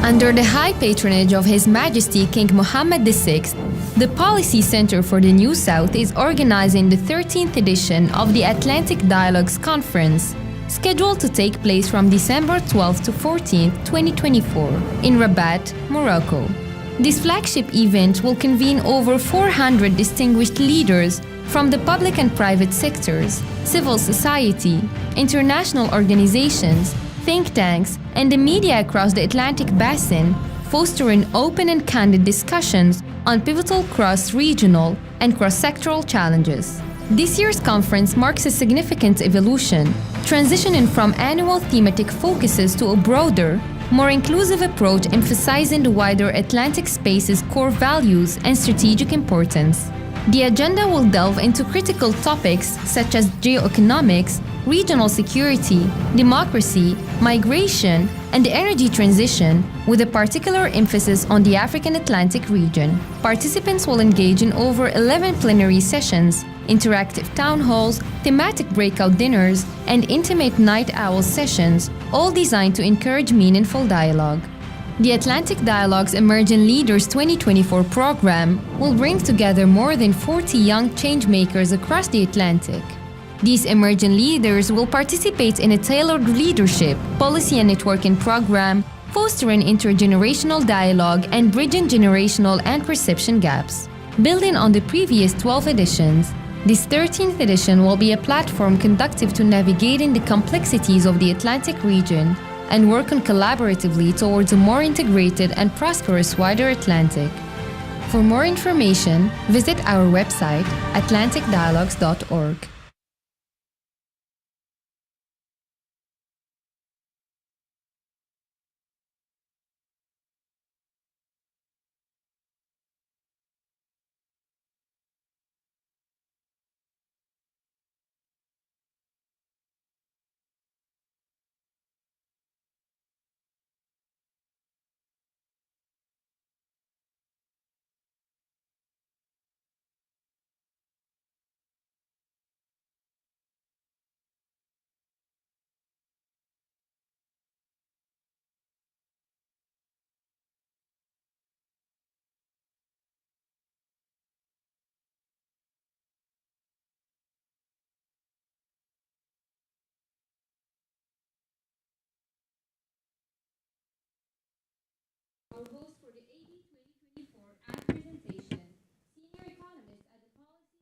Under the high patronage of His Majesty King Mohammed VI, the Policy Center for the New South is organizing the 13th edition of the Atlantic Dialogues Conference, scheduled to take place from December 12 to 14, 2024, in Rabat, Morocco. This flagship event will convene over 400 distinguished leaders from the public and private sectors, civil society, international organizations, think tanks, and the media across the Atlantic Basin, fostering open and candid discussions on pivotal cross-regional and cross-sectoral challenges. This year's conference marks a significant evolution, transitioning from annual thematic focuses to a broader, more inclusive approach emphasizing the wider Atlantic space's core values and strategic importance. The agenda will delve into critical topics such as geoeconomics, regional security, democracy, migration, and the energy transition, with a particular emphasis on the African Atlantic region. Participants will engage in over 11 plenary sessions, interactive town halls, thematic breakout dinners, and intimate night owl sessions, all designed to encourage meaningful dialogue. The Atlantic Dialogues Emerging Leaders 2024 program will bring together more than 40 young changemakers across the Atlantic. These emerging leaders will participate in a tailored leadership, policy and networking program, fostering intergenerational dialogue and bridging generational and perception gaps. Building on the previous 12 editions, this 13th edition will be a platform conducive to navigating the complexities of the Atlantic region and working collaboratively towards a more integrated and prosperous wider Atlantic. For more information, visit our website, atlanticdialogues.org. Our host for the AD 2024 ACT presentation, Senior Economist at the Policy.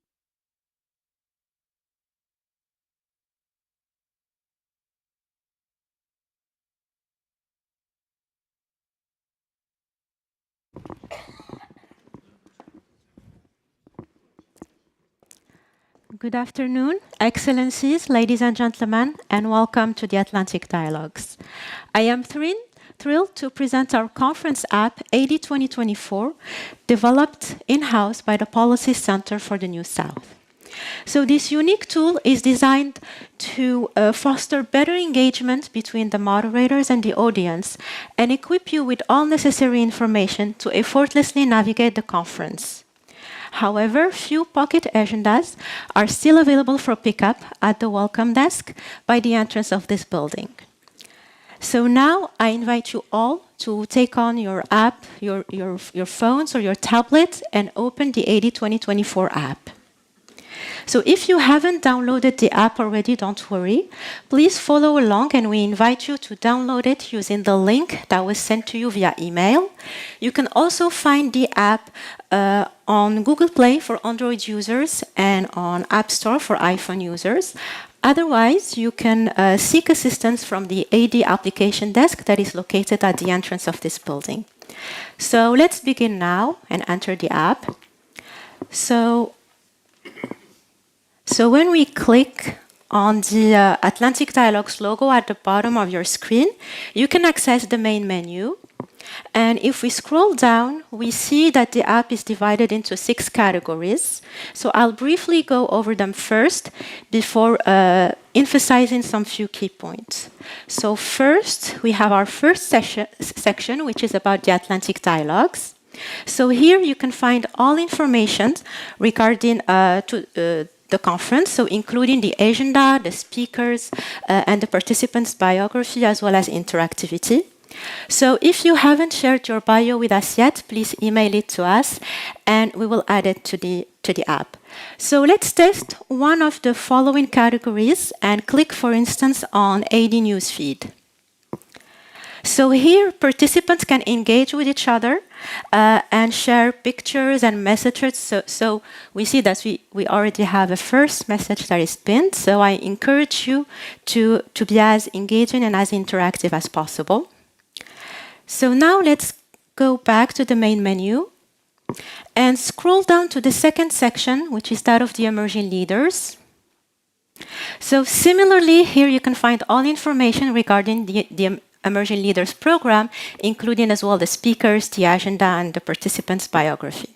Good afternoon, Excellencies, ladies and gentlemen, and welcome to the Atlantic Dialogues. I am thrilled to present our conference app, AD 2024, developed in-house by the Policy Center for the New South. So this unique tool is designed to foster better engagement between the moderators and the audience and equip you with all necessary information to effortlessly navigate the conference. However, few pocket agendas are still available for pickup at the welcome desk by the entrance of this building. So now I invite you all to take on your app, your phones or your tablet and open the AD 2024 app. So if you haven't downloaded the app already, don't worry. Please follow along and we invite you to download it using the link that was sent to you via email. You can also find the app on Google Play for Android users and on App Store for iPhone users. Otherwise, you can seek assistance from the AD application desk that is located at the entrance of this building. So let's begin now and enter the app. So when we click on the Atlantic Dialogues logo at the bottom of your screen, you can access the main menu. And if we scroll down, we see that the app is divided into 6 categories. So I'll briefly go over them first before emphasizing some few key points. So first, we have our first section, which is about the Atlantic Dialogues. So here you can find all information regarding the conference, so including the agenda, the speakers, and the participants' biography, as well as interactivity. So if you haven't shared your bio with us yet, please email it to us and we will add it to the app. So let's test one of the following categories and click, for instance, on AD Newsfeed. So here, participants can engage with each other and share pictures and messages. So we see that we already have a first message that is pinned. So I encourage you to be as engaging and as interactive as possible. So now let's go back to the main menu and scroll down to the second section, which is that of the emerging leaders. So similarly, here you can find all information regarding the Emerging Leaders program, including as well the speakers, the agenda, and the participants' biography.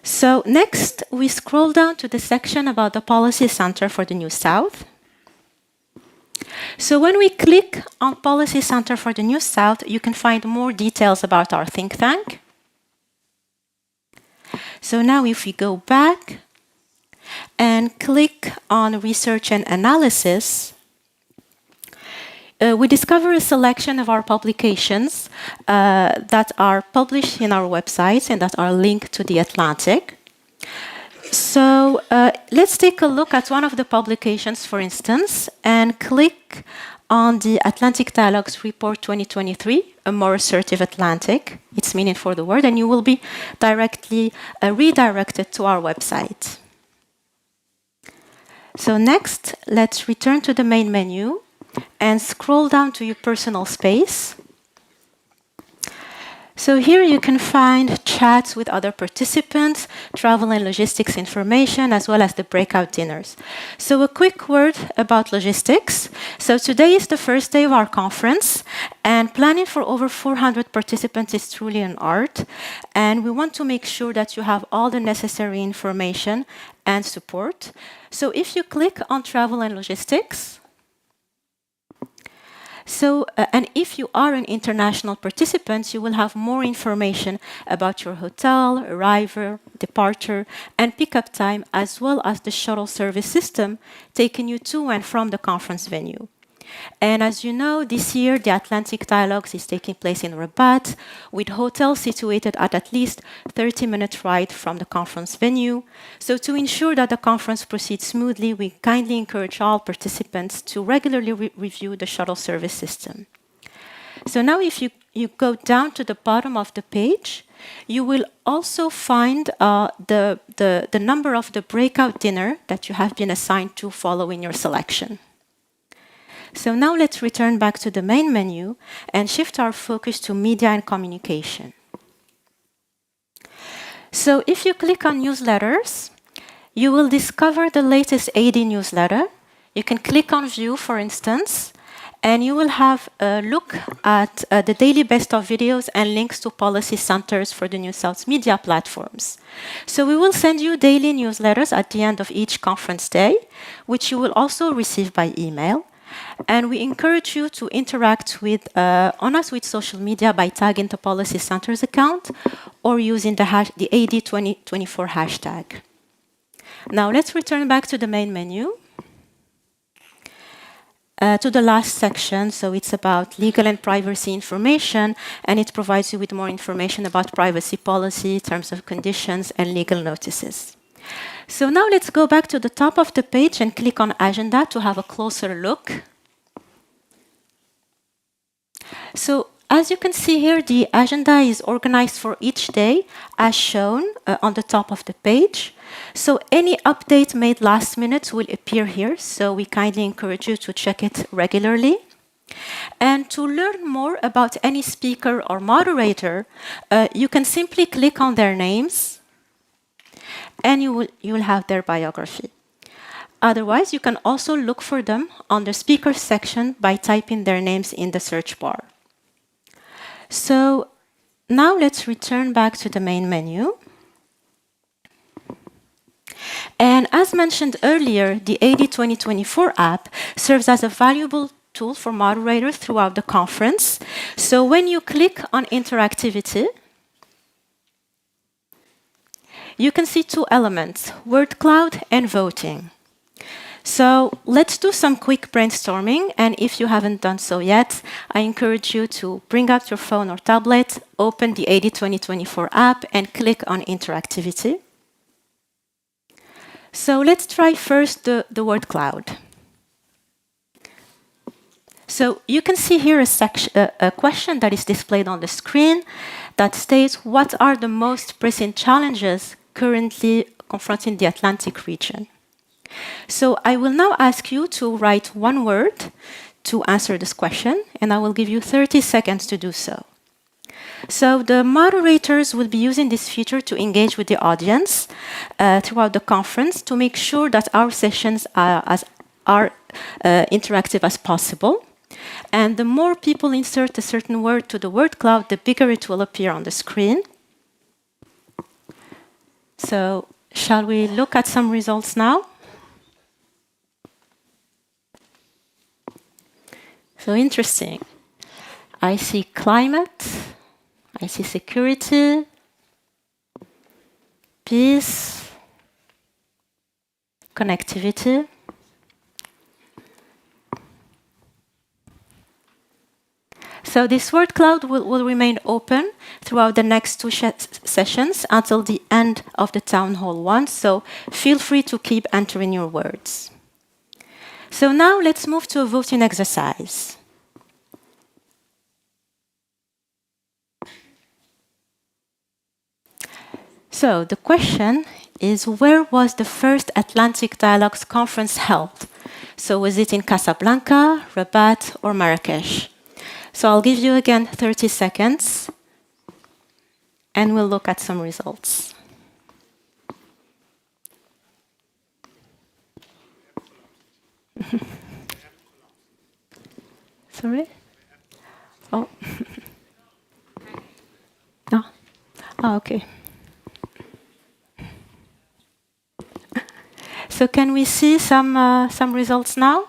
So next, we scroll down to the section about the Policy Center for the New South. So when we click on Policy Center for the New South, you can find more details about our think tank. So now if we go back and click on Research and Analysis, we discover a selection of our publications that are published in our website and that are linked to The Atlantic. So let's take a look at one of the publications, for instance, and click on the Atlantic Dialogues Report 2023, A More Assertive Atlantic. It's meaning for the word, and you will be directly redirected to our website. So next, let's return to the main menu and scroll down to your personal space. So here you can find chats with other participants, travel and logistics information, as well as the breakout dinners. So a quick word about logistics. So today is the first day of our conference, and planning for over 400 participants is truly an art. And we want to make sure that you have all the necessary information and support. So if you click on travel and logistics, and if you are an international participant, you will have more information about your hotel, arrival, departure, and pickup time, as well as the shuttle service system taking you to and from the conference venue. And as you know, this year, the Atlantic Dialogues is taking place in Rabat, with hotels situated at least 30-minute ride from the conference venue. So to ensure that the conference proceeds smoothly, we kindly encourage all participants to regularly review the shuttle service system. So now if you go down to the bottom of the page, you will also find the number of the breakout dinner that you have been assigned to following your selection. So now let's return back to the main menu and shift our focus to media and communication. So if you click on newsletters, you will discover the latest AD newsletter. You can click on view, for instance, and you will have a look at the daily best of videos and links to policy centers for the New South media platforms. So we will send you daily newsletters at the end of each conference day, which you will also receive by email. And we encourage you to interact with on us with social media by tagging the Policy Centers account or using the AD2024 hashtag. Now let's return back to the main menu, to the last section. So it's about legal and privacy information, and it provides you with more information about privacy policy, terms of conditions, and legal notices. So now let's go back to the top of the page and click on Agenda to have a closer look. So as you can see here, the agenda is organized for each day as shown on the top of the page. So any update made last minute will appear here. So we kindly encourage you to check it regularly. And to learn more about any speaker or moderator, you can simply click on their names and you will have their biography. Otherwise, you can also look for them on the speakers section by typing their names in the search bar. So now let's return back to the main menu. And as mentioned earlier, the AD2024 app serves as a valuable tool for moderators throughout the conference. So when you click on interactivity, you can see two elements, word cloud and voting. So let's do some quick brainstorming, and if you haven't done so yet, I encourage you to bring out your phone or tablet, open the 80-2024 app, and click on Interactivity. So let's try first the word cloud. So you can see here a question that is displayed on the screen that states, what are the most pressing challenges currently confronting the Atlantic region? So I will now ask you to write one word to answer this question, and I will give you 30 seconds to do so. So the moderators will be using this feature to engage with the audience throughout the conference to make sure that our sessions are interactive as possible. And the more people insert a certain word to the word cloud, the bigger it will appear on the screen. So shall we look at some results now? So interesting. I see climate, I see security, peace, connectivity. So this word cloud will remain open throughout the next two sessions until the end of the Town Hall 1, so feel free to keep entering your words. So now let's move to a voting exercise. So the question is, where was the first Atlantic Dialogues Conference held? So was it in Casablanca, Rabat, or Marrakesh? So I'll give you again 30 seconds, and we'll look at some results. Sorry? Oh. No. Oh, okay. So can we see some results now?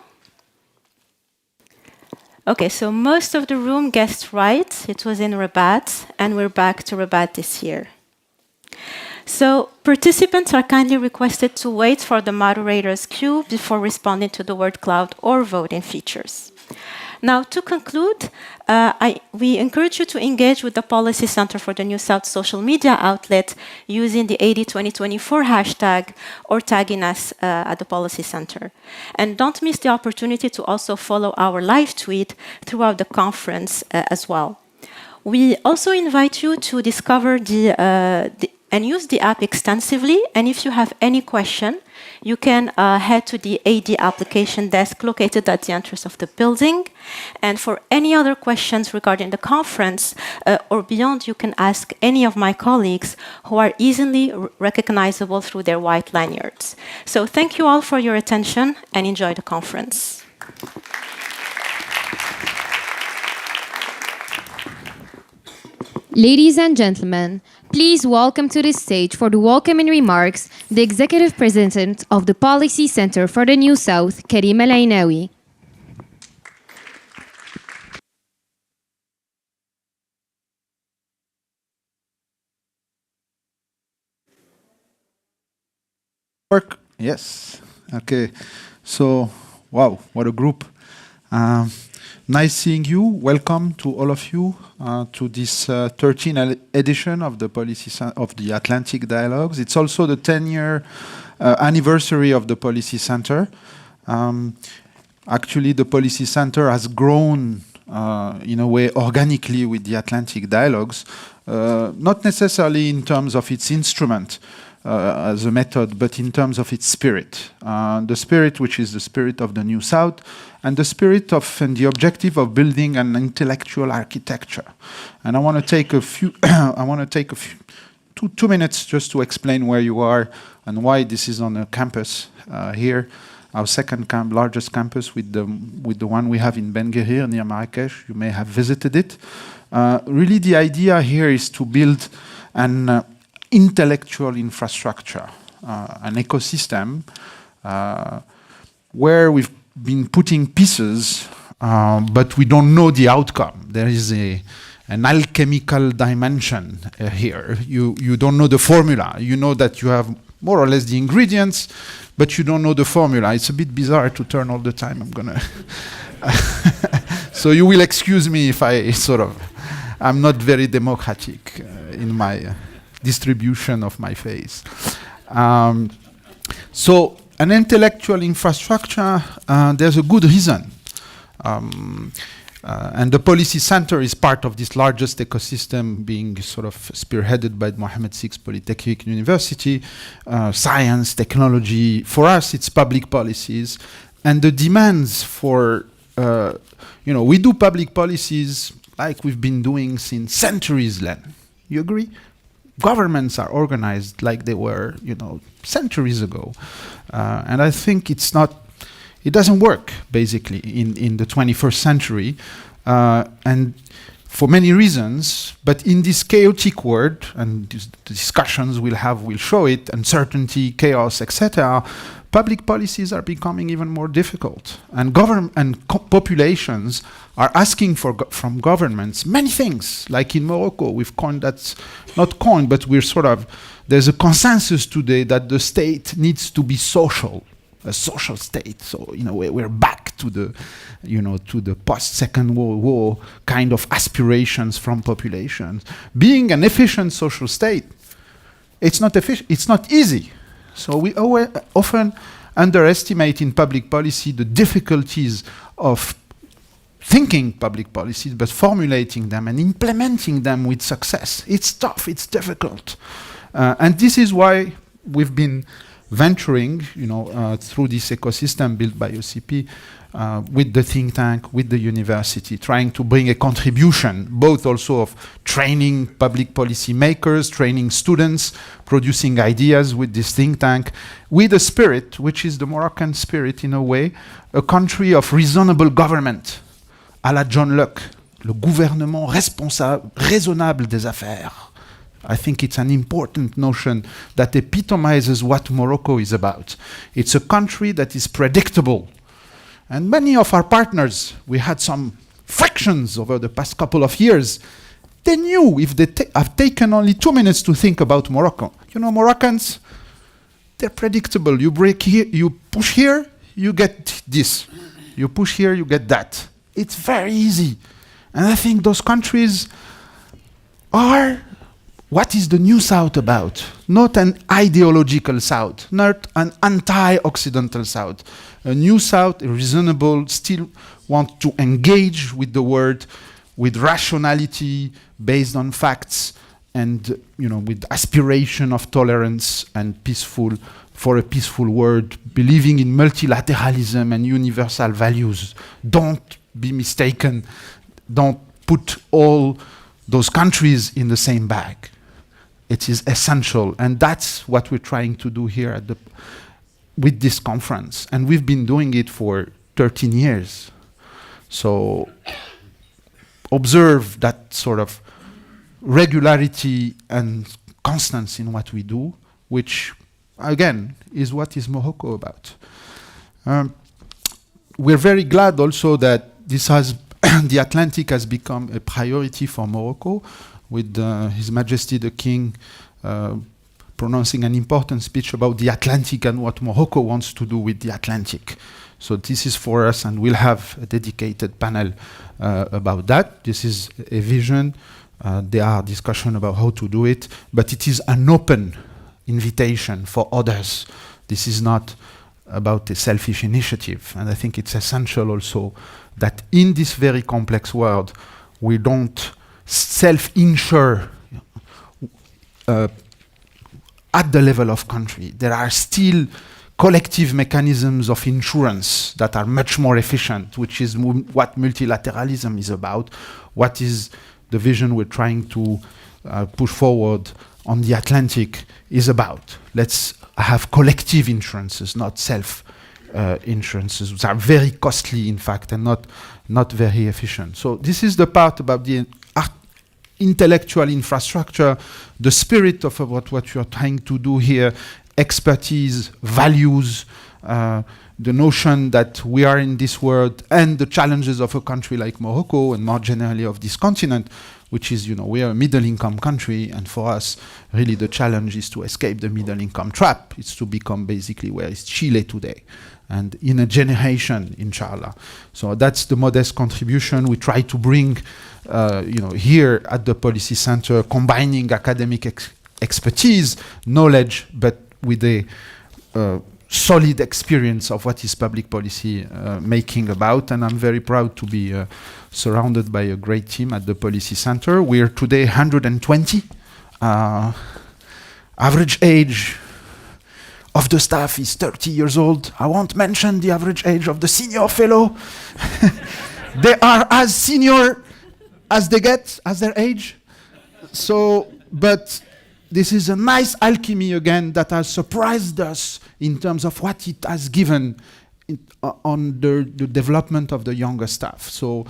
Okay, so most of the room guessed right. It was in Rabat, and we're back to Rabat this year. So participants are kindly requested to wait for the moderator's cue before responding to the word cloud or voting features. Now, to conclude, we encourage you to engage with the Policy Center for the New South social media outlet using the 80-2024 hashtag or tagging us at the Policy Center. And don't miss the opportunity to also follow our live tweet throughout the conference as well. We also invite you to discover and use the app extensively. And if you have any question, you can head to the AD application desk located at the entrance of the building. And for any other questions regarding the conference or beyond, you can ask any of my colleagues who are easily recognizable through their white lanyards. So thank you all for your attention and enjoy the conference. Ladies and gentlemen, please welcome to the stage for the welcoming remarks the Executive President of the Policy Center for the New South, Karim El-Ainawi. Yes. Okay. So, wow, what a group. Nice seeing you. Welcome to all of you to this 13th edition of the of the Atlantic Dialogues. It's also the 10-year anniversary of the Policy Center. Actually, the Policy Center has grown in a way organically with the Atlantic Dialogues, not necessarily in terms of its instrument as a method, but in terms of its spirit. The spirit which is the spirit of the New South, and the spirit of and the objective of building an intellectual architecture. And I want to take a few, two minutes just to explain where you are and why this is on a campus here, our second largest campus with the one we have in Ben Guerir near Marrakesh. You may have visited it. Really, the idea here is to build an intellectual infrastructure, an ecosystem where we've been putting pieces, but we don't know the outcome. There is an alchemical dimension here. You don't know the formula. You know that you have more or less the ingredients, but you don't know the formula. It's a bit bizarre to turn all the time. I'm gonna. So you will excuse me if I'm not very democratic in my distribution of my face. So an intellectual infrastructure, there's a good reason. And the Policy Center is part of this largest ecosystem being sort of spearheaded by Mohammed VI Polytechnic University, science, technology. For us, it's public policies. And the demands for, we do public policies like we've been doing since centuries, Len. You agree? Governments are organized like they were, centuries ago. And I think it doesn't work, basically, in the 21st century. And for many reasons, but in this chaotic world, and the discussions we'll have will show it, uncertainty, chaos, etc., public policies are becoming even more difficult. And populations are asking from governments many things. Like in Morocco, we've coined that's not coined, but there's a consensus today that the state needs to be social, a social state. So in a way, we're back to the post-Second World War kind of aspirations from populations. Being an efficient social state, it's not easy. So we often underestimate in public policy the difficulties of thinking public policies, but formulating them and implementing them with success. It's tough, it's difficult. And this is why we've been venturing, through this ecosystem built by OCP, with the think tank, with the university, trying to bring a contribution, both also of training public policy makers, training students, producing ideas with this think tank, with a spirit, which is the Moroccan spirit in a way, a country of reasonable government, à la John Locke, le gouvernement raisonnable des affaires. I think it's an important notion that epitomizes what Morocco is about. It's a country that is predictable. And many of our partners, we had some frictions over the past couple of years. They knew if they have taken only 2 minutes to think about Morocco. Moroccans, they're predictable. You break here, you push here, you get this. You push here, you get that. It's very easy. And I think those countries are what is the New South about? Not an ideological South, not an anti-Occidental South. A New South, reasonable, still want to engage with the world, with rationality, based on facts, and with aspiration of tolerance and for a peaceful world, believing in multilateralism and universal values. Don't be mistaken. Don't put all those countries in the same bag. It is essential, and that's what we're trying to do here with this conference. And we've been doing it for 13 years. So observe that sort of regularity and constance in what we do, which, again, is what is Morocco about. We're very glad also that the Atlantic has become a priority for Morocco, with His Majesty the King pronouncing an important speech about the Atlantic and what Morocco wants to do with the Atlantic. So this is for us, and we'll have a dedicated panel about that. This is a vision. There are discussions about how to do it, but it is an open invitation for others. This is not about a selfish initiative. And I think it's essential also that in this very complex world, we don't self-insure at the level of country. There are still collective mechanisms of insurance that are much more efficient, which is what multilateralism is about, what is the vision we're trying to push forward on the Atlantic is about. Let's have collective insurances, not self-insurances, which are very costly, in fact, and not very efficient. So this is the part about the intellectual infrastructure, the spirit of what you're trying to do here, expertise, values, the notion that we are in this world, and the challenges of a country like Morocco, and more generally of this continent, which is, we are a middle-income country, and for us, really the challenge is to escape the middle-income trap. It's to become basically where is Chile today, and in a generation, inshallah. So that's the modest contribution we try to bring, here at the Policy Center, combining academic expertise, knowledge, but with a solid experience of what is public policy making about. And I'm very proud to be surrounded by a great team at the Policy Center. We're today 120. Average age of the staff is 30 years old. I won't mention the average age of the senior fellow. They are as senior as they get, as their age. So, but this is a nice alchemy again that has surprised us in terms of what it has given on the development of the younger staff. So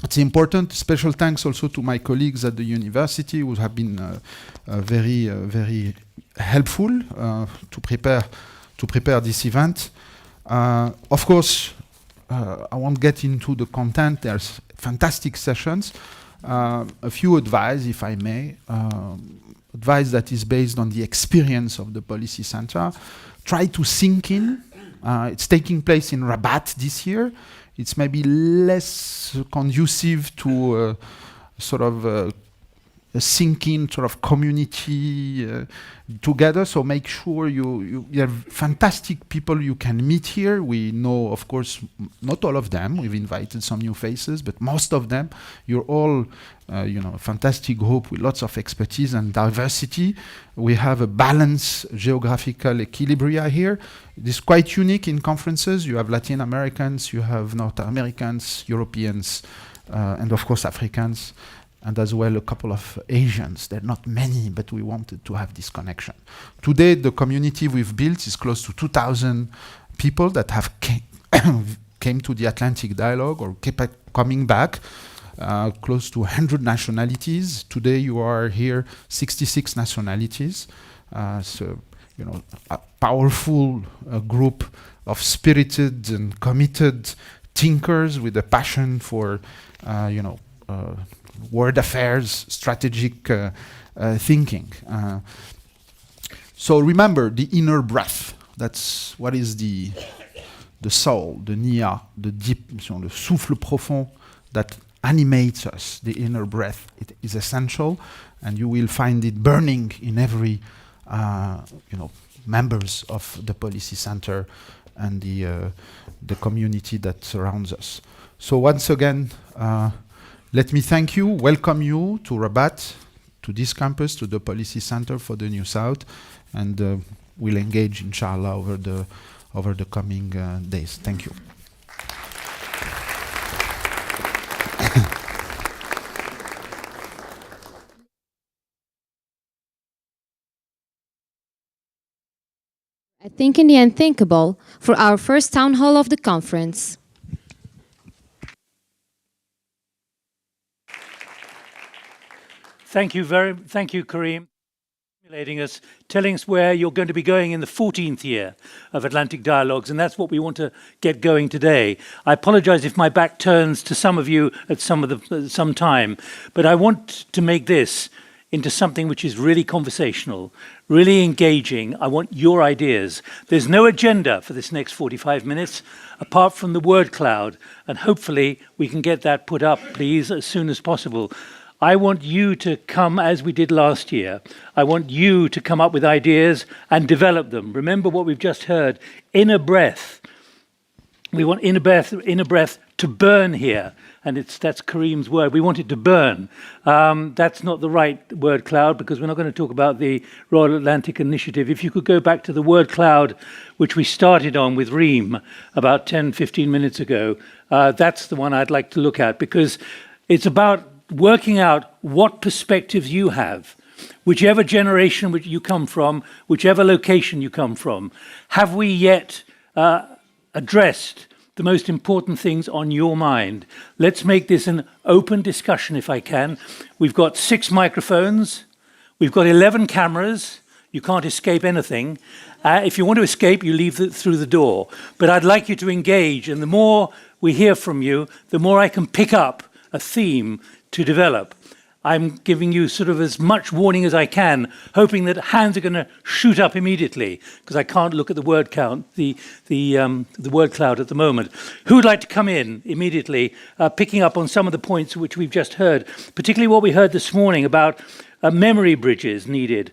it's important. Special thanks also to my colleagues at the university who have been very helpful to prepare this event. Of course, I won't get into the content. There's fantastic sessions. A few advice, if I may. Advice that is based on the experience of the Policy Center. Try to sink in. It's taking place in Rabat this year. It's maybe less conducive to sort of a sink-in sort of community together. So make sure you have fantastic people you can meet here. We know, of course, not all of them. We've invited some new faces, but most of them, you're all, a fantastic group with lots of expertise and diversity. We have a balanced geographical equilibria here. It is quite unique in conferences. You have Latin Americans, you have North Americans, Europeans, and of course Africans. And as well a couple of Asians. There are not many, but we wanted to have this connection. Today, the community we've built is close to 2,000 people that have came to the Atlantic Dialogue or kept coming back, close to 100 nationalities. Today, you are here, 66 nationalities. So, a powerful group of spirited and committed thinkers with a passion for, world affairs, strategic thinking. So remember the inner breath. That's what is the soul, the nia, the deep, le souffle profond that animates us. The inner breath, it is essential, and you will find it burning in every, members of the Policy Center and the community that surrounds us. So once again. Let me thank you, welcome you to Rabat, to this campus, to the Policy Center for the New South, and we'll engage, inshallah, over the coming days. Thank you. I think in the unthinkable for our first town hall of the conference. Thank you, Karim, stimulating us, telling us where you're going to be going in the 14th year of Atlantic Dialogues, and that's what we want to get going today. I apologize if my back turns to some of you at some time, but I want to make this into something which is really conversational, really engaging. I want your ideas. There's no agenda for this next 45 minutes, apart from the word cloud, and hopefully we can get that put up, please, as soon as possible. I want you to come as we did last year. I want you to come up with ideas and develop them. Remember what we've just heard, inner breath. We want inner breath to burn here. And that's Karim's word. We want it to burn. That's not the right word cloud, because we're not going to talk about the Royal Atlantic Initiative. If you could go back to the word cloud, which we started on with Reem about 10, 15 minutes ago, that's the one I'd like to look at, because it's about working out what perspectives you have, whichever generation which you come from, whichever location you come from. Have we yet addressed the most important things on your mind? Let's make this an open discussion if I can. We've got 6 microphones. We've got 11 cameras. You can't escape anything. If you want to escape, you leave through the door. But I'd like you to engage, and the more we hear from you, the more I can pick up a theme to develop. I'm giving you sort of as much warning as I can, hoping that hands are going to shoot up immediately, because I can't look at the word count, the word cloud at the moment. Who would like to come in immediately, picking up on some of the points which we've just heard, particularly what we heard this morning about memory bridges needed,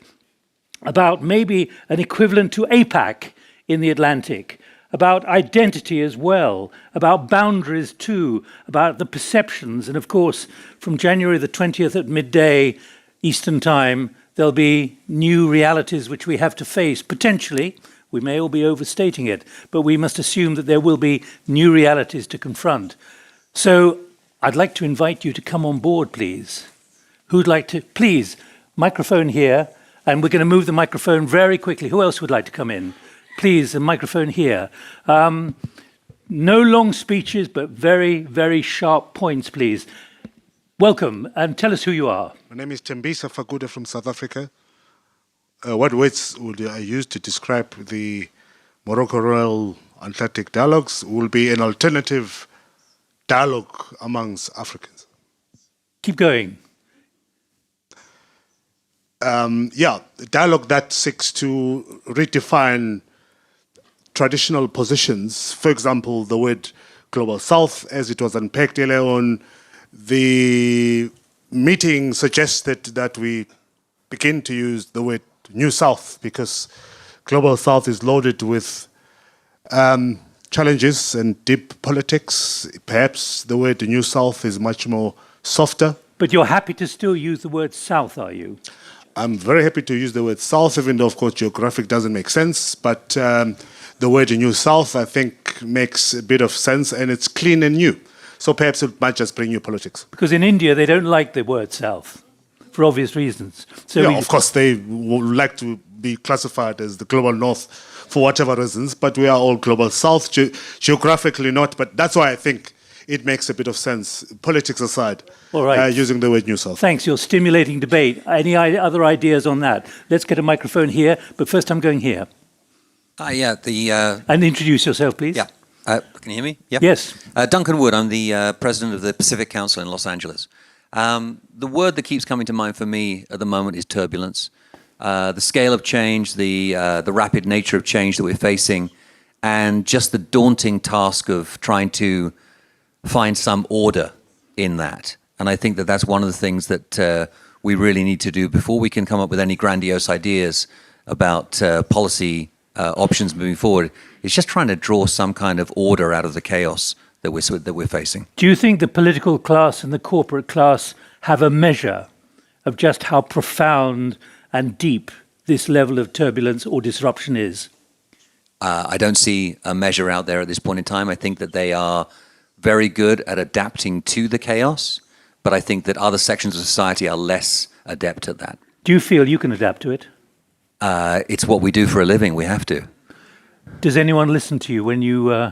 about maybe an equivalent to APAC in the Atlantic, about identity as well, about boundaries too, about the perceptions. And of course, from January the 20th at midday Eastern time, there'll be new realities which we have to face. Potentially, we may all be overstating it, but we must assume that there will be new realities to confront. So I'd like to invite you to come on board, please. Who'd like to? Please, microphone here, and we're going to move the microphone very quickly. Who else would like to come in? Please, a microphone here. No long speeches, but very, very sharp points, please. Welcome, and tell us who you are. My name is Tembisa Faguda from South Africa. What words would I use to describe the Morocco Royal Atlantic Dialogues? Will be an alternative dialogue amongst Africans. Keep going. A dialogue that seeks to redefine traditional positions. For example, the word Global South, as it was unpacked earlier on, the meeting suggested that we begin to use the word New South, because Global South is loaded with challenges and deep politics. Perhaps the word New South is much more softer. But you're happy to still use the word South, are you? I'm very happy to use the word South, even though, of course, geographic doesn't make sense. But the word New South, I think, makes a bit of sense, and it's clean and new. So perhaps it might just bring new politics. Because in India, they don't like the word South, for obvious reasons. So yeah, of course, they would like to be classified as the Global North for whatever reasons, but we are all Global South, geographically not. But that's why I think it makes a bit of sense, politics aside, all right. Using the word New South. Thanks, you're stimulating debate. Any other ideas on that? Let's get a microphone here, but first I'm going here. And introduce yourself, please. Yeah. Can you hear me? Yeah. Yes. Duncan Wood, I'm the president of the Pacific Council in Los Angeles. The word that keeps coming to mind for me at the moment is turbulence. The scale of change, the rapid nature of change that we're facing, and just the daunting task of trying to find some order in that. And I think that that's one of the things that we really need to do before we can come up with any grandiose ideas about policy options moving forward. It's just trying to draw some kind of order out of the chaos that we're facing. Do you think the political class and the corporate class have a measure of just how profound and deep this level of turbulence or disruption is? I don't see a measure out there at this point in time. I think that they are very good at adapting to the chaos, but I think that other sections of society are less adept at that. Do you feel you can adapt to it? It's what we do for a living. We have to. Does anyone listen to you when you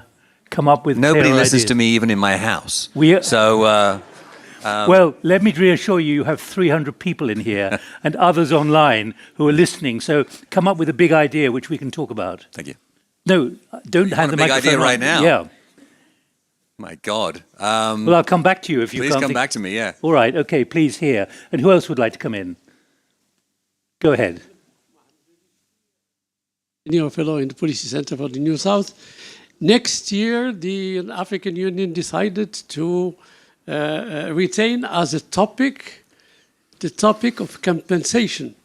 come up with Nobody clear listens ideas? to me even in my house. Well, let me reassure you, you have 300 people in here and others online who are listening. So come up with a big idea which we can talk about. Thank you. No, don't hand the big microphone idea right now? Yeah. My God. Well, I'll come back to you if you please can't come think... back to me, yeah. All right, okay, please here. And who else would like to come in? Go ahead. Senior fellow in the Policy Center for the New South. Next year, the African Union decided to retain as a topic the topic of compensation.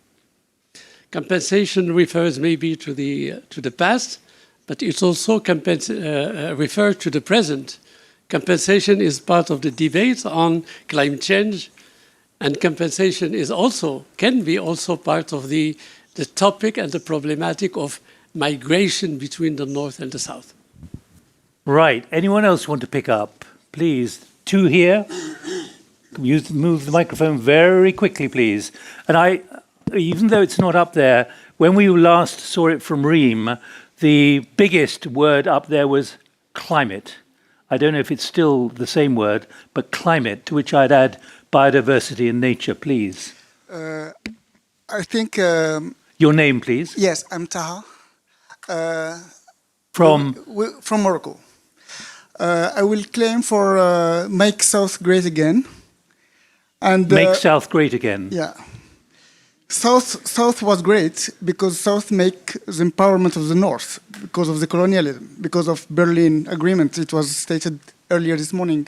Compensation refers maybe to the past, but it's also refers to the present. Compensation is part of the debate on climate change, and compensation is can be also part of the topic and the problematic of migration between the North and the South. Right. Anyone else want to pick up? Please. Two here. Move the microphone very quickly, please. And even though it's not up there, when we last saw it from Reem, the biggest word up there was climate. I don't know if it's still the same word, but climate, to which I'd add biodiversity and nature, please. I think... Your name, please. Yes, I'm Taha. From Morocco. I will claim for Make South Great Again. And Make South great again. yeah, South was great because South make the empowerment of the North because of the colonialism, because of Berlin Agreement. It was stated earlier this morning.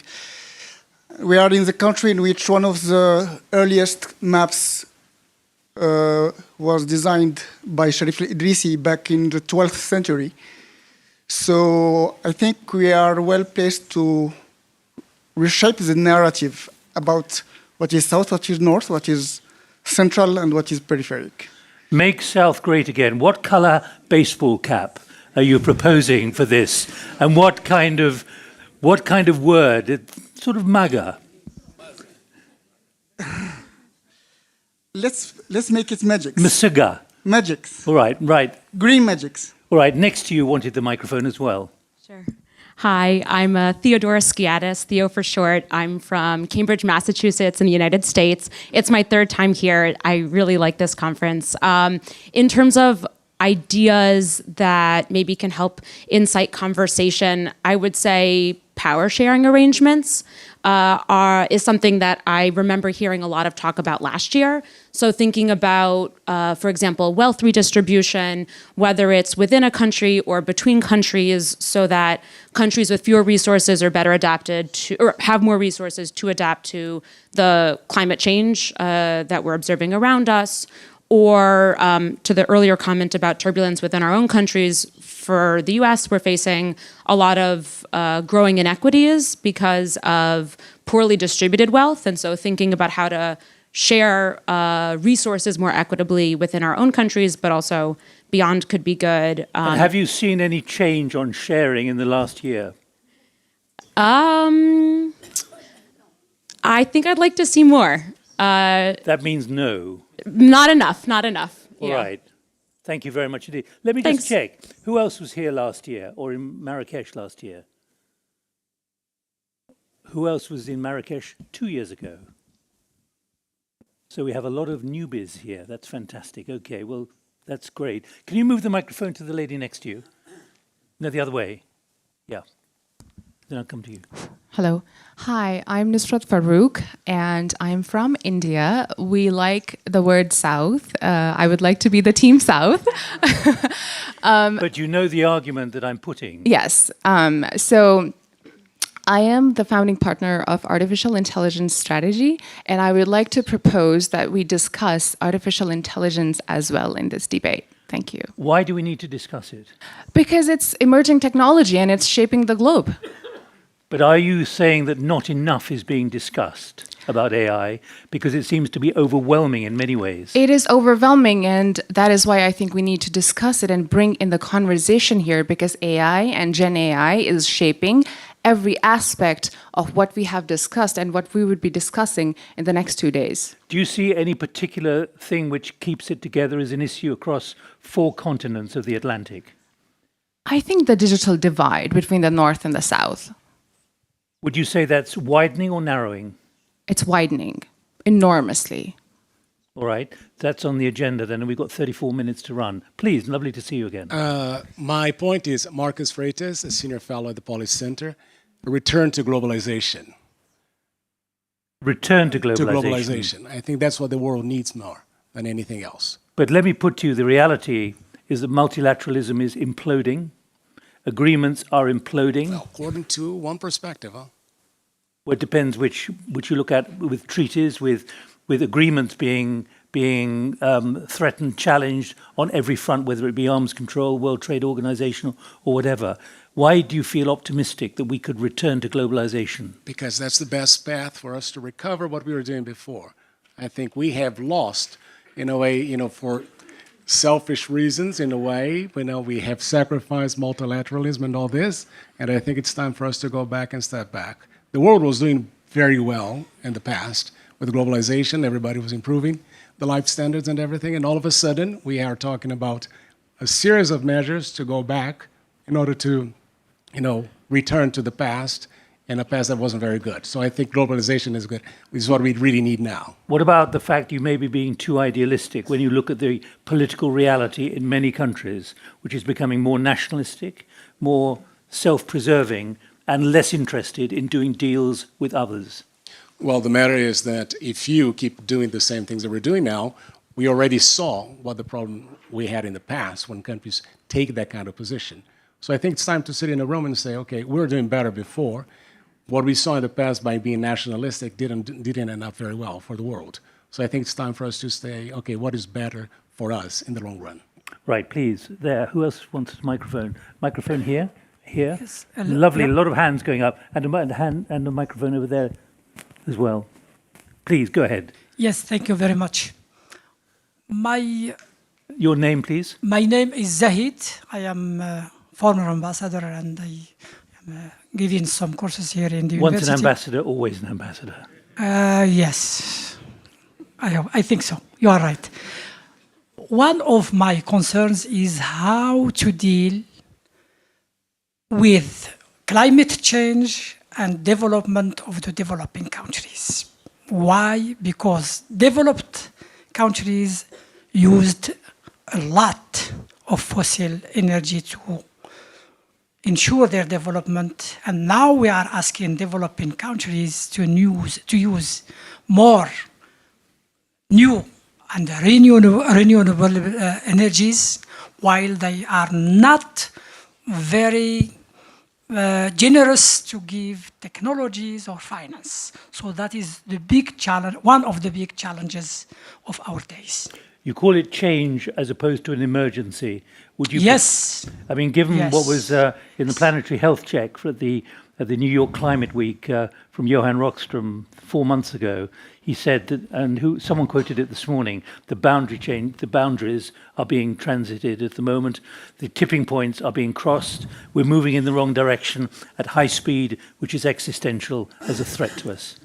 We are in the country in which one of the earliest maps was designed by Sharif Idrisi back in the 12th century. So I think we are well placed to reshape the narrative about what is South, what is North, what is Central, and what is peripheric. Make South great again. What color baseball cap are you proposing for this? And what kind of word? It's sort of MAGA. Let's make it magics. Masiga. Magics. All right, right. Green magics. All right, next to you wanted the microphone as well. Sure. Hi, I'm Theodora Skiatis, Theo for short. I'm from Cambridge, Massachusetts in the United States. It's my third time here. I really like this conference. In terms of ideas that maybe can help incite conversation, I would say power sharing arrangements is something that I remember hearing a lot of talk about last year. So thinking about, for example, wealth redistribution, whether it's within a country or between countries, so that countries with fewer resources are better adapted to, or have more resources to adapt to the climate change that we're observing around us. Or to the earlier comment about turbulence within our own countries, for the US, we're facing a lot of growing inequities because of poorly distributed wealth. And so thinking about how to share resources more equitably within our own countries, but also beyond could be good. Have you seen any change on sharing in the last year? I think I'd like to see more. That means no. Not enough, not enough. All right. Thank you very much indeed. Let me just check. Who else was here last year or in Marrakesh last year? Who else was in Marrakesh 2 years ago? So we have a lot of newbies here. That's fantastic. Okay, well, that's great. Can you move the microphone to the lady next to you? No, the other way. Yeah. Then I'll come to you. Hello. Hi, I'm Nusrat Farouk, and I'm from India. We like the word South. I would like to be the team South. But you know the argument that I'm putting. Yes. So I am the founding partner of Artificial Intelligence Strategy, and I would like to propose that we discuss artificial intelligence as well in this debate. Thank you. Why do we need to discuss it? Because it's emerging technology and it's shaping the globe. But are you saying that not enough is being discussed about AI because it seems to be overwhelming in many ways? It is overwhelming, and that is why I think we need to discuss it and bring in the conversation here, because AI and Gen AI is shaping every aspect of what we have discussed and what we would be discussing in the next 2 days. Do you see any particular thing which keeps it together as an issue across 4 continents of the Atlantic? I think the digital divide between the North and the South. Would you say that's widening or narrowing? It's widening enormously. All right, that's on the agenda then, and we've got 34 minutes to run. Please, lovely to see you again. My point is, Marcus Freitas, a senior fellow at the Policy Center, a return to globalization. Return to globalization. To globalization. I think that's what the world needs more than anything else. But let me put to you, the reality is that multilateralism is imploding. Agreements are imploding. Well, according to one perspective, huh? Well, it depends which you look at, with treaties, with agreements being threatened, challenged on every front, whether it be arms control, World Trade Organization, or whatever. Why do you feel optimistic that we could return to globalization? Because that's the best path for us to recover what we were doing before. I think we have lost, in a way, for selfish reasons, in a way. We have sacrificed multilateralism and all this, and I think it's time for us to go back and step back. The world was doing very well in the past with globalization. Everybody was improving the life standards and everything, and all of a sudden, we are talking about a series of measures to go back in order to, return to the past, and a past that wasn't very good. So I think globalization is good. This is what we really need now. What about the fact you may be being too idealistic when you look at the political reality in many countries, which is becoming more nationalistic, more self-preserving, and less interested in doing deals with others? Well, the matter is that if you keep doing the same things that we're doing now, we already saw what the problem we had in the past when countries take that kind of position. So I think it's time to sit in a room and say, okay, we're doing better before. What we saw in the past by being nationalistic didn't end up very well for the world. So I think it's time for us to say, okay, what is better for us in the long run? Right, please. There. Who else wants a microphone? Microphone here? Here? Yes. Lovely. A lot of hands going up. And a microphone over there as well. Please, go ahead. Yes, thank you very much. Your name, please? My name is Zahid. I am a former ambassador and I am giving some courses here in the university. Once an ambassador, always an ambassador. Yes, I think so. You are right. One of my concerns is how to deal with climate change and development of the developing countries. Why? Because developed countries used a lot of fossil energy to ensure their development, and now we are asking developing countries to use more new and renewable energies, while they are not very generous to give technologies or finance. So that is the big challenge, one of the big challenges of our days. You call it change as opposed to an emergency. Would you? Yes. I mean, given Yes. what was in the planetary health check for at the New York Climate Week from Johan Rockström 4 months ago, he said that, and someone quoted it this morning, the boundaries are being transited at the moment. The tipping points are being crossed. We're moving in the wrong direction at high speed, which is existential as a threat to us.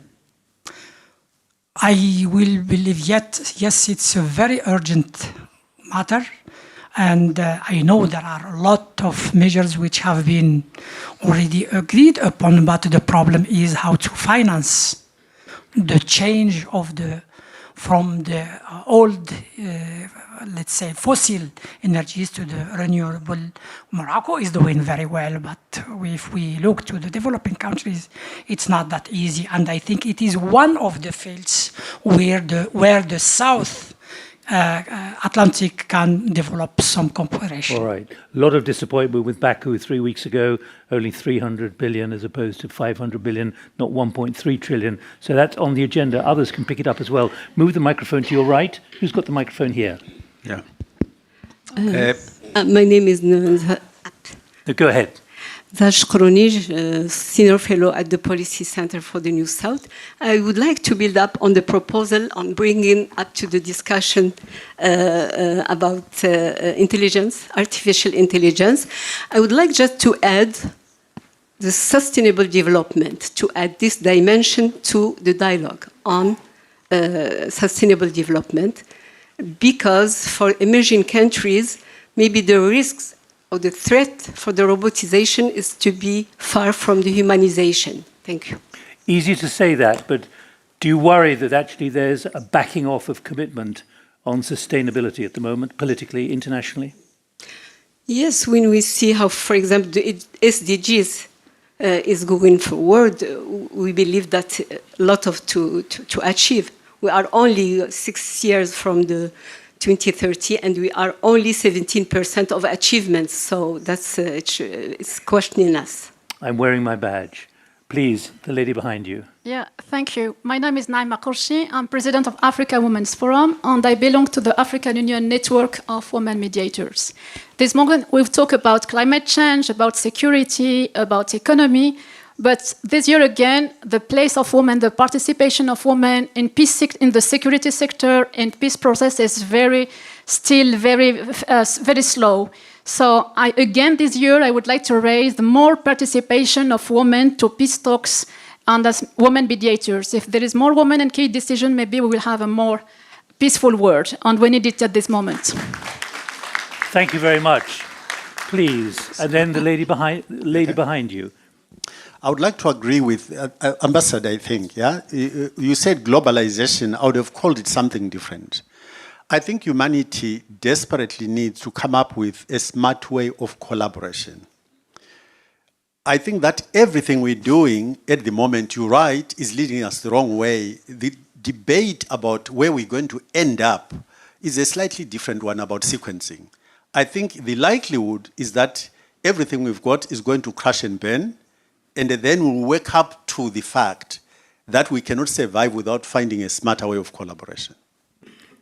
I will believe yes, it's a very urgent matter. And I know there are a lot of measures which have been already agreed upon, but the problem is how to finance the change of from the old, let's say, fossil energies to the renewable. Morocco is doing very well, but if we look to the developing countries, it's not that easy. And I think it is one of the fields where the South Atlantic can develop some cooperation. All right. A lot of disappointment with Baku 3 weeks ago, only 300 billion as opposed to 500 billion, not 1.3 trillion. So that's on the agenda. Others can pick it up as well. Move the microphone to your right. Who's got the microphone here? Yeah. My name is Go ahead. Zaj Khronij, Senior Fellow at the Policy Center for the New South. I would like to build up on the proposal on bringing up to the discussion about intelligence, artificial intelligence. I would like just to add the sustainable development, to add this dimension to the dialogue on sustainable development, because for emerging countries, maybe the risks or the threat for the robotization is to be far from the humanization. Thank you. Easy to say that, but do you worry that actually there's a backing off of commitment on sustainability at the moment, politically, internationally? Yes, when we see how, for example, the SDGs is going forward, we believe that a lot of to achieve. We are only 6 years from the 2030, and we are only 17% of achievements. So that's it's questioning us. I'm wearing my badge. Please, the lady behind you. Yeah, thank you. My name is Naima Kourchi. I'm president of Africa Women's Forum, and I belong to the African Union network of women mediators. This morning, we've talked about climate change, about security, about economy. But this year again, the place of women, the participation of women in peace, in the security sector and peace process is still very slow. So again, this year, I would like to raise the more participation of women to peace talks and as women mediators. If there is more women in key decision, maybe we will have a more peaceful world, and we need it at this moment. Thank you very much. Please, and then the lady behind you. I would like to agree with Ambassador, I think, yeah? You said globalization, I would have called it something different. I think humanity desperately needs to come up with a smart way of collaboration. I think that everything we're doing at the moment, you're right, is leading us the wrong way. The debate about where we're going to end up is a slightly different one about sequencing. I think the likelihood is that everything we've got is going to crash and burn, and then we'll wake up to the fact that we cannot survive without finding a smarter way of collaboration.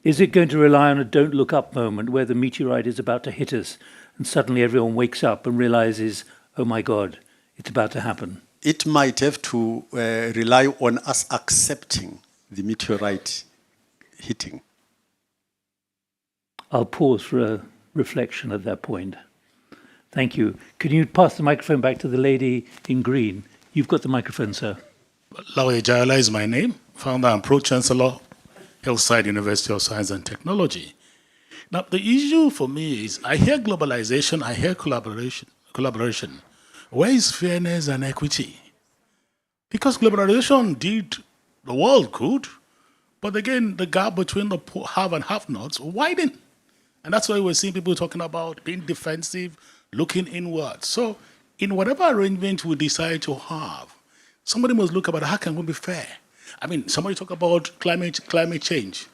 Is it going to rely on a don't look up moment where the meteorite is about to hit us and suddenly everyone wakes up and realizes, oh my God, it's about to happen? It might have to rely on us accepting the meteorite hitting. I'll pause for a reflection at that point. Thank you. Can you pass the microphone back to the lady in green? You've got the microphone, sir. Lawe Jayala is my name, founder and pro-chancellor, Hillside University of Science and Technology. Now, the issue for me is I hear globalization, I hear collaboration. Where is fairness and equity? Because globalization did the world good, but again, the gap between the have and have-nots widen. And that's why we're seeing people talking about being defensive, looking inward. So in whatever arrangement we decide to have, somebody must look about how can we be fair. I mean, somebody talk about climate change.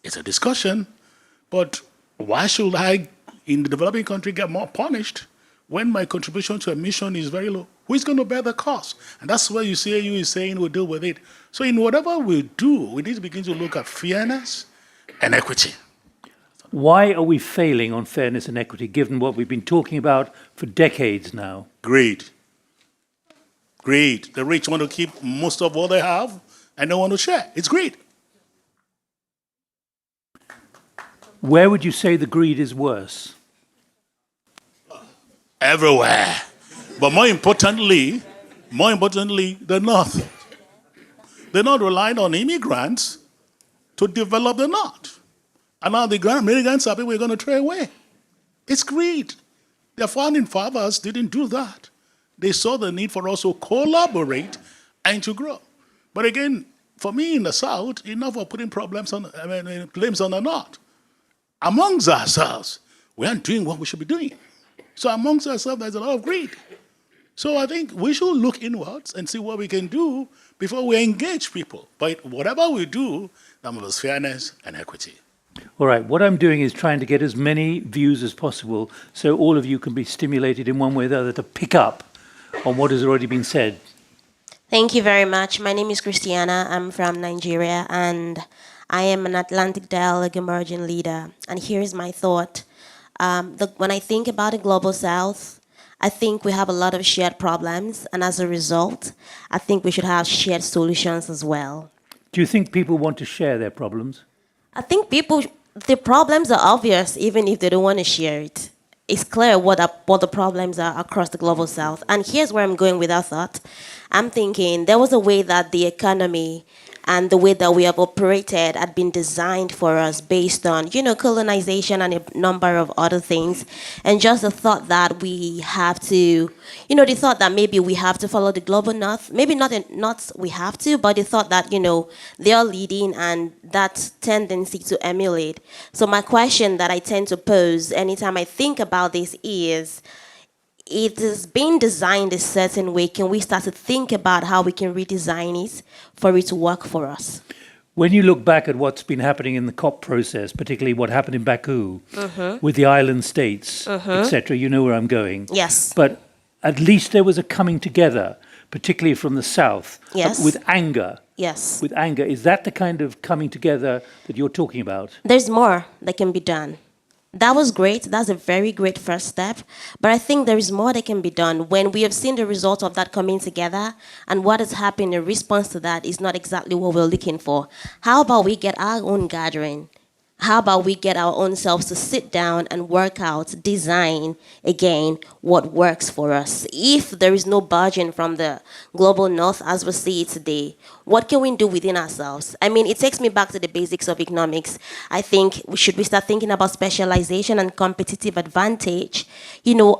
It's a discussion, but why should I, in the developing country, get more punished when my contribution to emission is very low? Who is going to bear the cost? And that's where you see AU is saying we'll deal with it. So in whatever we do, we need to begin to look at fairness and equity. Why are we failing on fairness and equity, given what we've been talking about for decades now? Greed. Greed. The rich want to keep most of what they have and don't want to share. It's greed. Where would you say the greed is worse? Everywhere. But more importantly, the North. They're not relying on immigrants to develop the North. And now the immigrants are people we're going to throw away. It's greed. Their founding fathers didn't do that. They saw the need for us to collaborate and to grow. But again, for me in the South, enough of putting blames on the North. Amongst ourselves, we aren't doing what we should be doing. So amongst ourselves, there's a lot of greed. So I think we should look inwards and see what we can do before we engage people. But whatever we do, there must be fairness and equity. All right, what I'm doing is trying to get as many views as possible so all of you can be stimulated in one way or the other to pick up on what has already been said. Thank you very much. My name is Christiana. I'm from Nigeria, and I am an Atlantic Dialogue emerging leader. And here's my thought. When I think about the Global South, I think we have a lot of shared problems, and as a result, I think we should have shared solutions as well. Do you think people want to share their problems? I think the problems are obvious, even if they don't want to share it. It's clear what the problems are across the Global South. And here's where I'm going with that thought. I'm thinking there was a way that the economy and the way that we have operated had been designed for us based on, colonization and a number of other things. And just the thought that we have to, the thought that maybe we have to follow the global north, maybe not we have to, but the thought that, they are leading and that tendency to emulate. So my question that I tend to pose anytime I think about this is, it is being designed a certain way. Can we start to think about how we can redesign it for it to work for us? When you look back at what's been happening in the COP process, particularly what happened in Baku with the island states, etc., you know where I'm going. Yes. But at least there was a coming together, particularly from the South, with anger. Yes. With anger. Is that the kind of coming together that you're talking about? There's more that can be done. That was great. That's a very great first step. But I think there is more that can be done. When we have seen the result of that coming together and what has happened in response to that is not exactly what we're looking for. How about we get our own gathering? How about we get our own selves to sit down and work out, design, again, what works for us? If there is no budging from the global north as we see it today, what can we do within ourselves? I mean, it takes me back to the basics of economics. I think we start thinking about specialization and competitive advantage,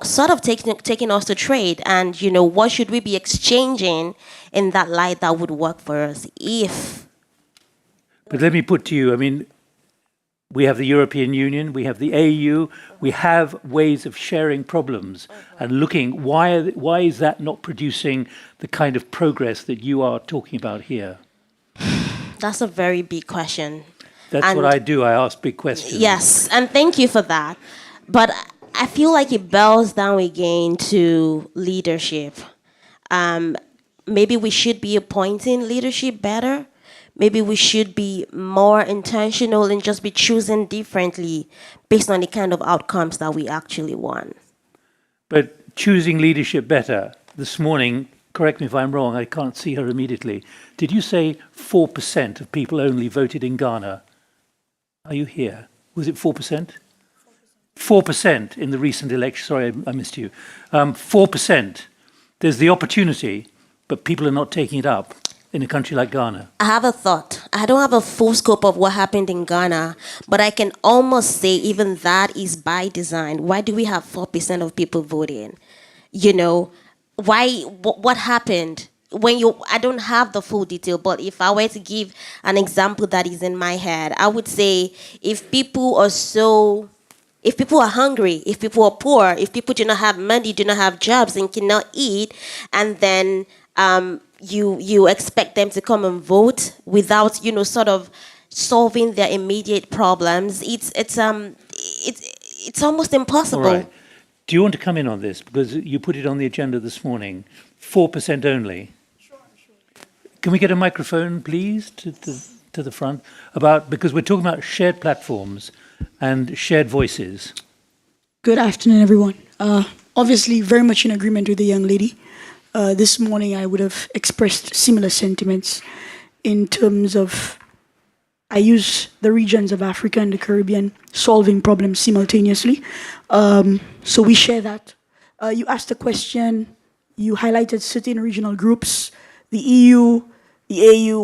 sort of taking us to trade. And, what should we be exchanging in that light that would work for us if... But let me put to you, We have the European Union, we have the AU, we have ways of sharing problems and looking, why is that not producing the kind of progress that you are talking about here? That's a very big question. That's what I do, I ask big questions. Yes, and thank you for that. But I feel like it boils down again to leadership. Maybe we should be appointing leadership better. Maybe we should be more intentional and just be choosing differently based on the kind of outcomes that we actually want. But choosing leadership better, this morning, correct me if I'm wrong, I can't see her immediately. Did you say 4% of people only voted in Ghana? Are you here? Was it 4%? 4% in the recent election. Sorry, I missed you. 4%. There's the opportunity, but people are not taking it up in a country like Ghana. I have a thought. I don't have a full scope of what happened in Ghana, but I can almost say even that is by design. Why do we have 4% of people voting? You know, what happened? I don't have the full detail, but if I were to give an example that is in my head, I would say if people are hungry, if people are poor, if people do not have money, do not have jobs and cannot eat, and then you expect them to come and vote without, sort of solving their immediate problems, it's almost impossible. All right. Do you want to come in on this? Because you put it on the agenda this morning. 4% only. Sure. Can we get a microphone, please, to the front? Because we're talking about shared platforms and shared voices. Good afternoon, everyone. Obviously, very much in agreement with the young lady. This morning, I would have expressed similar sentiments in terms of I use the regions of Africa and the Caribbean solving problems simultaneously. So we share that. You asked a question, you highlighted certain regional groups, the EU, the AU,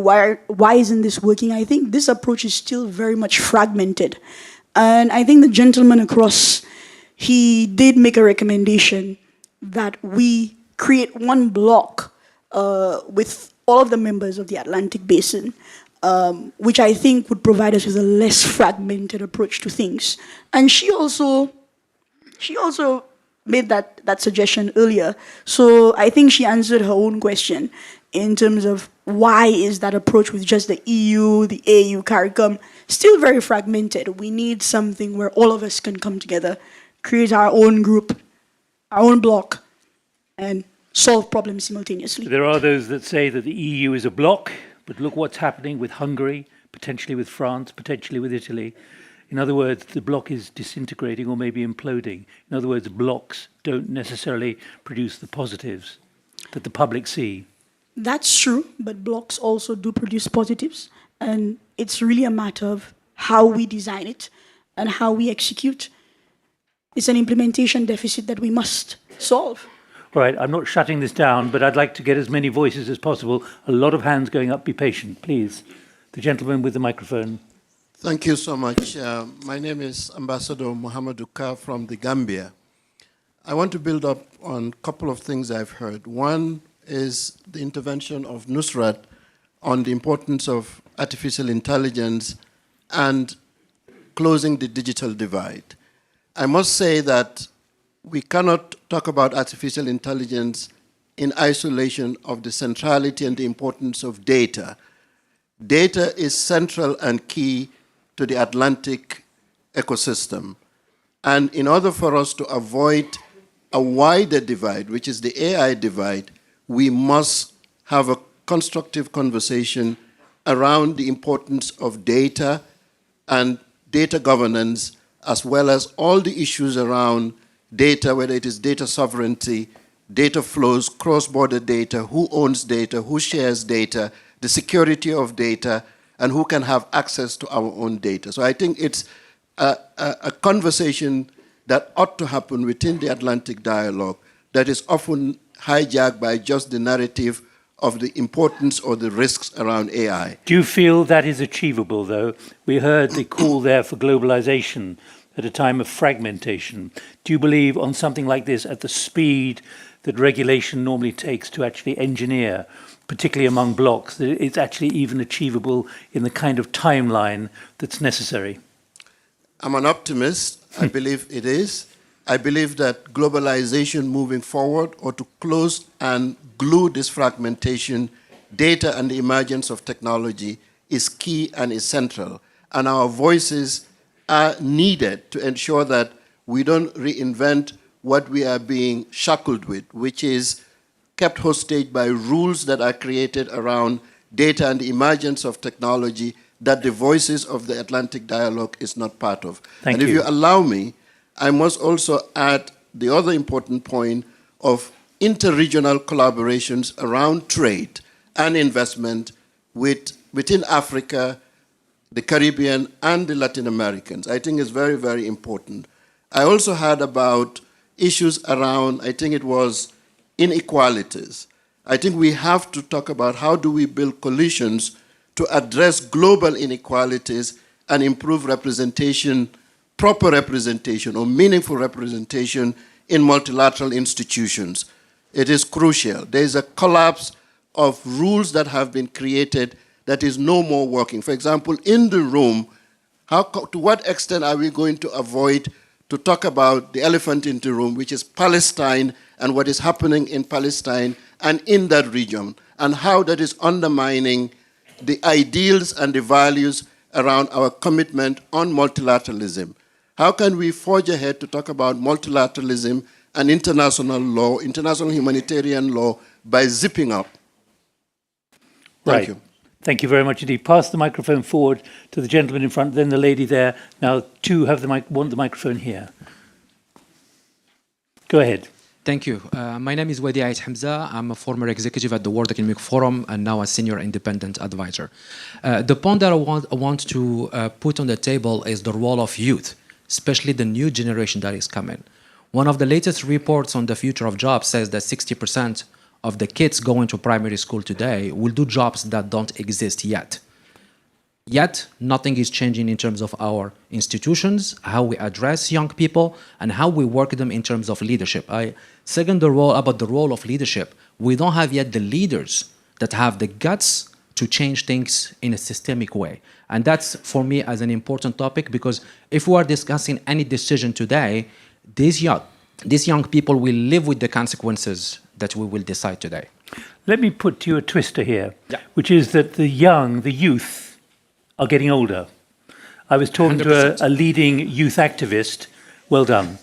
why isn't this working? I think this approach is still very much fragmented. And I think the gentleman across, he did make a recommendation that we create one block with all of the members of the Atlantic Basin, which I think would provide us with a less fragmented approach to things. And she also made that suggestion earlier. So I think she answered her own question in terms of why is that approach with just the EU, the AU, CARICOM, still very fragmented. We need something where all of us can come together, create our own group, our own block, and solve problems simultaneously. There are those that say that the EU is a bloc, but look what's happening with Hungary, potentially with France, potentially with Italy. In other words, the bloc is disintegrating or maybe imploding. In other words, blocs don't necessarily produce the positives that the public see. That's true, but blocks also do produce positives. And it's really a matter of how we design it and how we execute. It's an implementation deficit that we must solve. All right, I'm not shutting this down, but I'd like to get as many voices as possible. A lot of hands going up. Be patient, please. The gentleman with the microphone. Thank you so much. My name is Ambassador Muhammadu Ka from the Gambia. I want to build up on a couple of things I've heard. One is the intervention of Nusrat on the importance of artificial intelligence and closing the digital divide. I must say that we cannot talk about artificial intelligence in isolation of the centrality and the importance of data. Data is central and key to the Atlantic ecosystem. And in order for us to avoid a wider divide, which is the AI divide, we must have a constructive conversation around the importance of data and data governance, as well as all the issues around data, whether it is data sovereignty, data flows, cross-border data, who owns data, who shares data, the security of data, and who can have access to our own data. So I think it's a conversation that ought to happen within the Atlantic dialogue that is often hijacked by just the narrative of the importance or the risks around AI. Do you feel that is achievable, though? We heard the call there for globalization at a time of fragmentation. Do you believe on something like this at the speed that regulation normally takes to actually engineer, particularly among blocks, that it's actually even achievable in the kind of timeline that's necessary? I'm an optimist. I believe it is. I believe that globalization moving forward, or to close and glue this fragmentation, data and the emergence of technology is key and essential. And our voices are needed to ensure that we don't reinvent what we are being shackled with, which is kept hostage by rules that are created around data and the emergence of technology that the voices of the Atlantic Dialogue is not part of. Thank and if you. you allow me, I must also add the other important point of interregional collaborations around trade and investment within Africa, the Caribbean, and the Latin Americans. I think is very, very important. I also heard about issues around, I think it was inequalities. I think we have to talk about how do we build coalitions to address global inequalities and improve representation, proper representation or meaningful representation in multilateral institutions. It is crucial. There is a collapse of rules that have been created that is no more working. For example, in the room, to what extent are we going to avoid to talk about the elephant in the room, which is Palestine and what is happening in Palestine and in that region, and how that is undermining the ideals and the values around our commitment on multilateralism. How can we forge ahead to talk about multilateralism and international law, international humanitarian law, by zipping up? Thank you. Thank you very much indeed. Pass the microphone forward to the gentleman in front, then the lady there. Now, two have want the microphone here. Go ahead. Thank you. My name is Wadi Ait Hamza. I'm a former executive at the World Economic Forum and now a senior independent advisor. The point that I want to put on the table is the role of youth, especially the new generation that is coming. One of the latest reports on the future of jobs says that 60% of the kids going to primary school today will do jobs that don't exist yet. Yet, nothing is changing in terms of our institutions, how we address young people, and how we work them in terms of leadership. Second, the role of leadership. We don't have yet the leaders that have the guts to change things in a systemic way. And that's, for me, as an important topic, because if we are discussing any decision today, these young people will live with the consequences that we will decide today. Let me put to you a twister here, which is that the youth, are getting older. I was talking 100%. To a leading youth activist, well done,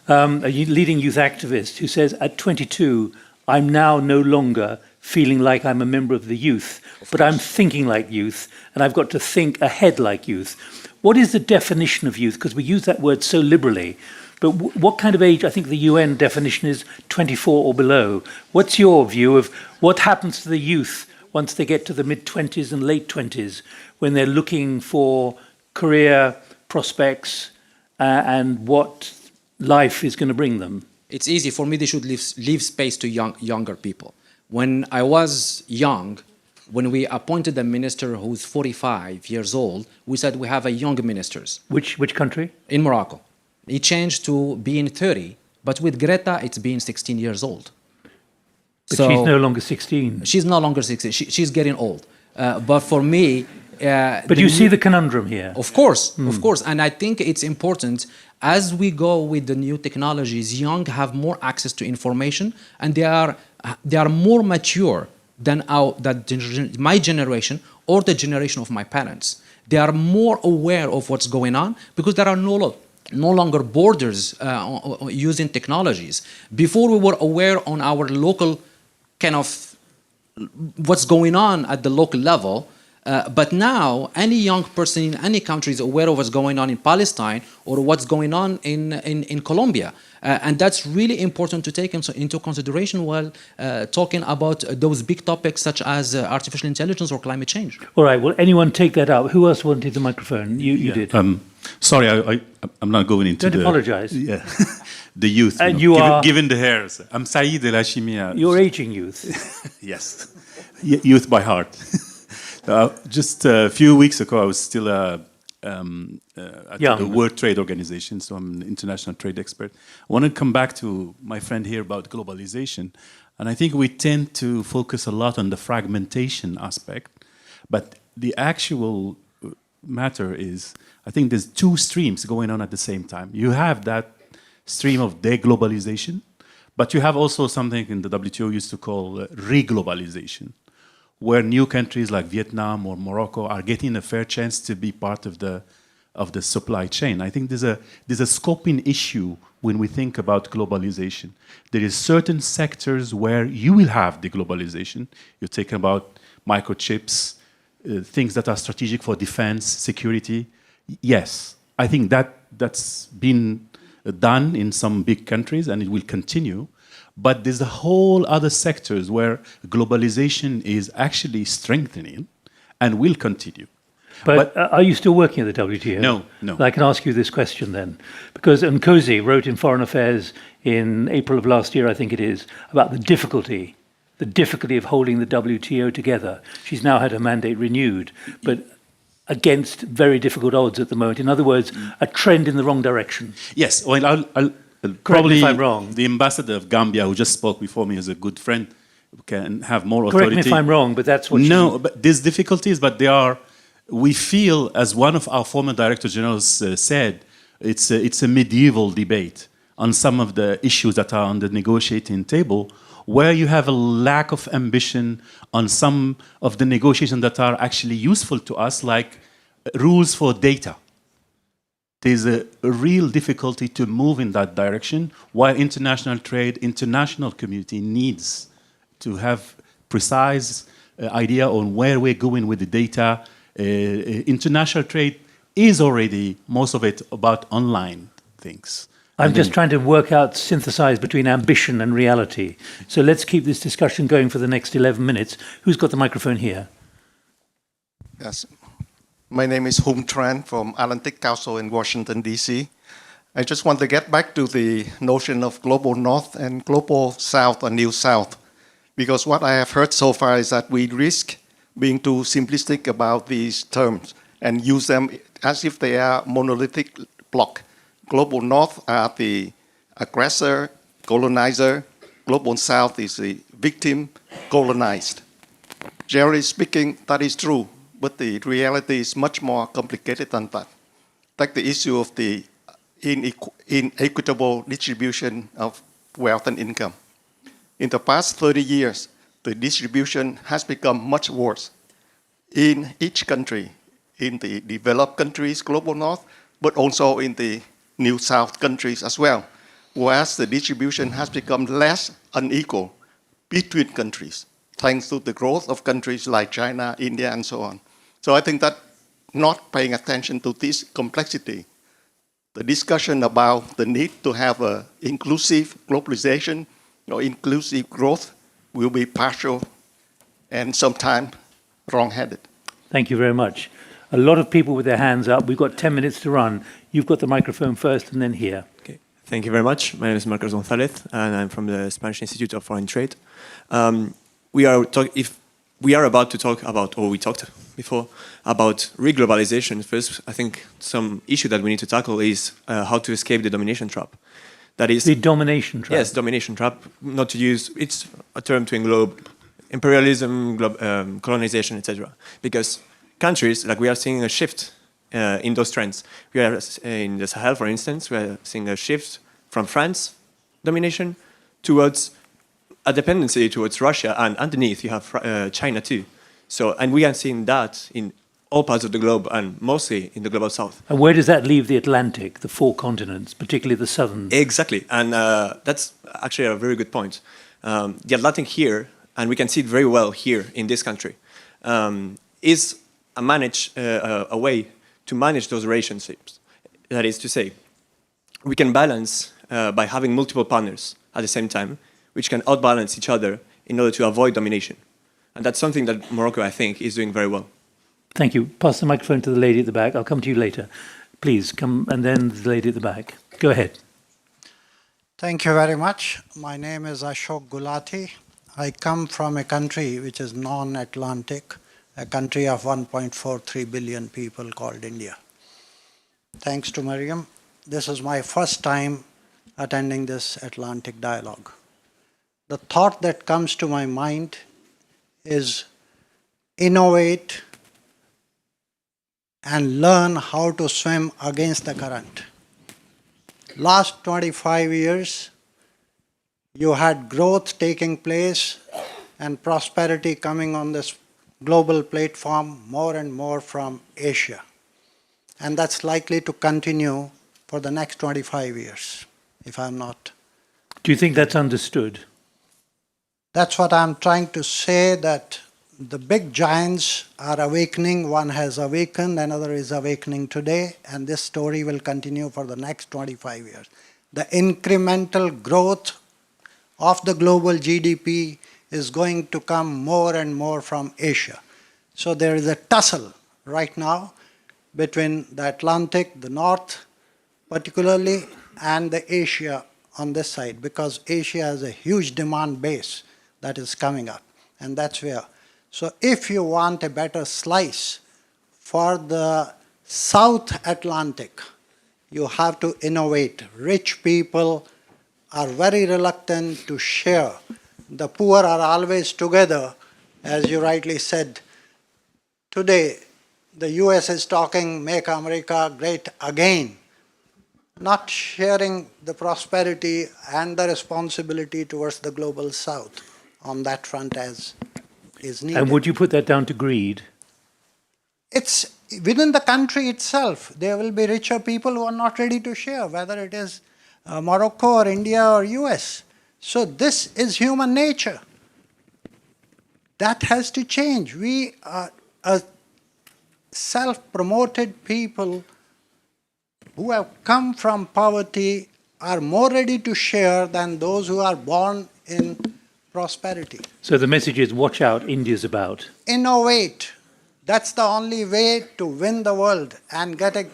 a leading youth activist who says, at 22, I'm now no longer feeling like I'm a member of the youth, but I'm thinking like youth, and I've got to think ahead like youth. What is the definition of youth? Because we use that word so liberally. But what kind of age? I think the UN definition is 24 or below. What's your view of what happens to the youth once they get to the mid-20s and late 20s, when they're looking for career prospects and what life is going to bring them? It's easy. For me, they should leave space to younger people. When I was young, when we appointed a minister who's 45 years old, we said we have a young ministers. Which country? In Morocco. It changed to being 30, but with Greta, it's being 16 years old. But so she's no longer 16. She's no longer 16. She's getting old. But for me... but you see the conundrum here. Of course, of course. And I think it's important, as we go with the new technologies, young have more access to information, and they are more mature than my generation or the generation of my parents. They are more aware of what's going on because there are no longer borders using technologies. Before we were aware on our local kind of what's going on at the local level, but now any young person in any country is aware of what's going on in Palestine or what's going on in Colombia. And that's really important to take into consideration while talking about those big topics such as artificial intelligence or climate change. All right, well, anyone take that up? Who else wanted the microphone? You did. Sorry, I'm not going into Don't apologize. Yeah, the youth. And you are... Given the hairs. I'm Saeed El Hashimia. You're aging youth. Yes, youth by heart. Just a few weeks ago, I was still at the World Trade Organization, so I'm an international trade expert. I want to come back to my friend here about globalization. And I think we tend to focus a lot on the fragmentation aspect, but the actual matter is, I think there's two streams going on at the same time. You have that stream of deglobalization, but you have also something in the WTO used to call reglobalization, where new countries like Vietnam or Morocco are getting a fair chance to be part of the supply chain. I think there's a scoping issue when we think about globalization. There is certain sectors where you will have deglobalization. You're talking about microchips, things that are strategic for defense, security. Yes, I think that's been done in some big countries and it will continue. But there's a whole other sectors where globalization is actually strengthening and will continue. But are you still working at the WTO? No, no. I can ask you this question then. Because Nkosi wrote in Foreign Affairs in April of last year, I think it is, about the difficulty of holding the WTO together. She's now had her mandate renewed, but against very difficult odds at the moment. In other words, a trend in the wrong direction. Yes, well, I'll probably, if I'm wrong, the ambassador of Gambia, who just spoke before me, is a good friend, can have more authority. Correct me if I'm wrong, but that's what No, but there's difficulties, but they are, we feel, as one of our former director generals said, it's a medieval debate on some of the issues that are on the negotiating table, where you have a lack of ambition on some of the negotiations that are actually useful to us, like rules for data. There's a real difficulty to move in that direction, while international trade, international community needs to have precise idea on where we're going with the data. International trade is already, most of it, about online things. I'm just trying to work out, synthesize between ambition and reality. So let's keep this discussion going for the next 11 minutes. Who's got the microphone here? Yes. My name is Hung Tran from Atlantic Council in Washington, D.C. I just want to get back to the notion of global north and global south or new south, because what I have heard so far is that we risk being too simplistic about these terms and use them as if they are monolithic block. Global north are the aggressor, colonizer. Global south is the victim, colonized. Generally speaking, that is true, but the reality is much more complicated than that. Like the issue of the inequitable distribution of wealth and income. In the past 30 years, the distribution has become much worse in each country, in the developed countries, global north, but also in the new south countries as well, whereas the distribution has become less unequal between countries, thanks to the growth of countries like China, India, and so on. So I think that not paying attention to this complexity, the discussion about the need to have an inclusive globalization or inclusive growth will be partial and sometimes wrong-headed. Thank you very much. A lot of people with their hands up. We've got 10 minutes to run. You've got the microphone first and then here. Okay. Thank you very much. My name is Marcos González, and I'm from the Spanish Institute of Foreign Trade. We are about to talk about, or we talked before, about reglobalization. First, I think some issue that we need to tackle is how to escape the domination trap. That is the domination trap. Yes, domination trap. Not to use, it's a term to englobe imperialism, colonization, etc. Because countries, like we are seeing a shift in those trends. We are in the Sahel, for instance, we are seeing a shift from France domination towards a dependency towards Russia, and underneath you have China too. So, and we are seeing that in all parts of the globe, and mostly in the global south. And where does that leave the Atlantic, the four continents, particularly the southern? Exactly, and that's actually a very good point. The Atlantic here, and we can see it very well here in this country, is a way to manage those relationships. That is to say, we can balance by having multiple partners at the same time, which can outbalance each other in order to avoid domination. And that's something that Morocco, I think, is doing very well. Thank you. Pass the microphone to the lady at the back. I'll come to you later. Please come, and then the lady at the back. Go ahead. Thank you very much. My name is Ashok Gulati. I come from a country which is non-Atlantic, a country of 1.43 billion people called India. Thanks to Mariam, this is my first time attending this Atlantic dialogue. The thought that comes to my mind is innovate and learn how to swim against the current. Last 25 years, you had growth taking place and prosperity coming on this global platform more and more from Asia. And that's likely to continue for the next 25 years, if I'm not. Do you think that's understood? That's what I'm trying to say, that the big giants are awakening. One has awakened, another is awakening today, and this story will continue for the next 25 years. The incremental growth of the global GDP is going to come more and more from Asia. So there is a tussle right now between the Atlantic, the North particularly, and the Asia on this side, because Asia has a huge demand base that is coming up, and that's where. So if you want a better slice for the South Atlantic, you have to innovate. Rich people are very reluctant to share. The poor are always together, as you rightly said. Today, the US is talking, make America great again, not sharing the prosperity and the responsibility towards the global South on that front as is needed. And would you put that down to greed? It's within the country itself. There will be richer people who are not ready to share, whether it is Morocco or India or US. So this is human nature. That has to change. We are a self-promoted people who have come from poverty are more ready to share than those who are born in prosperity. So the message is, watch out, India's about. Innovate. That's the only way to win the world and get a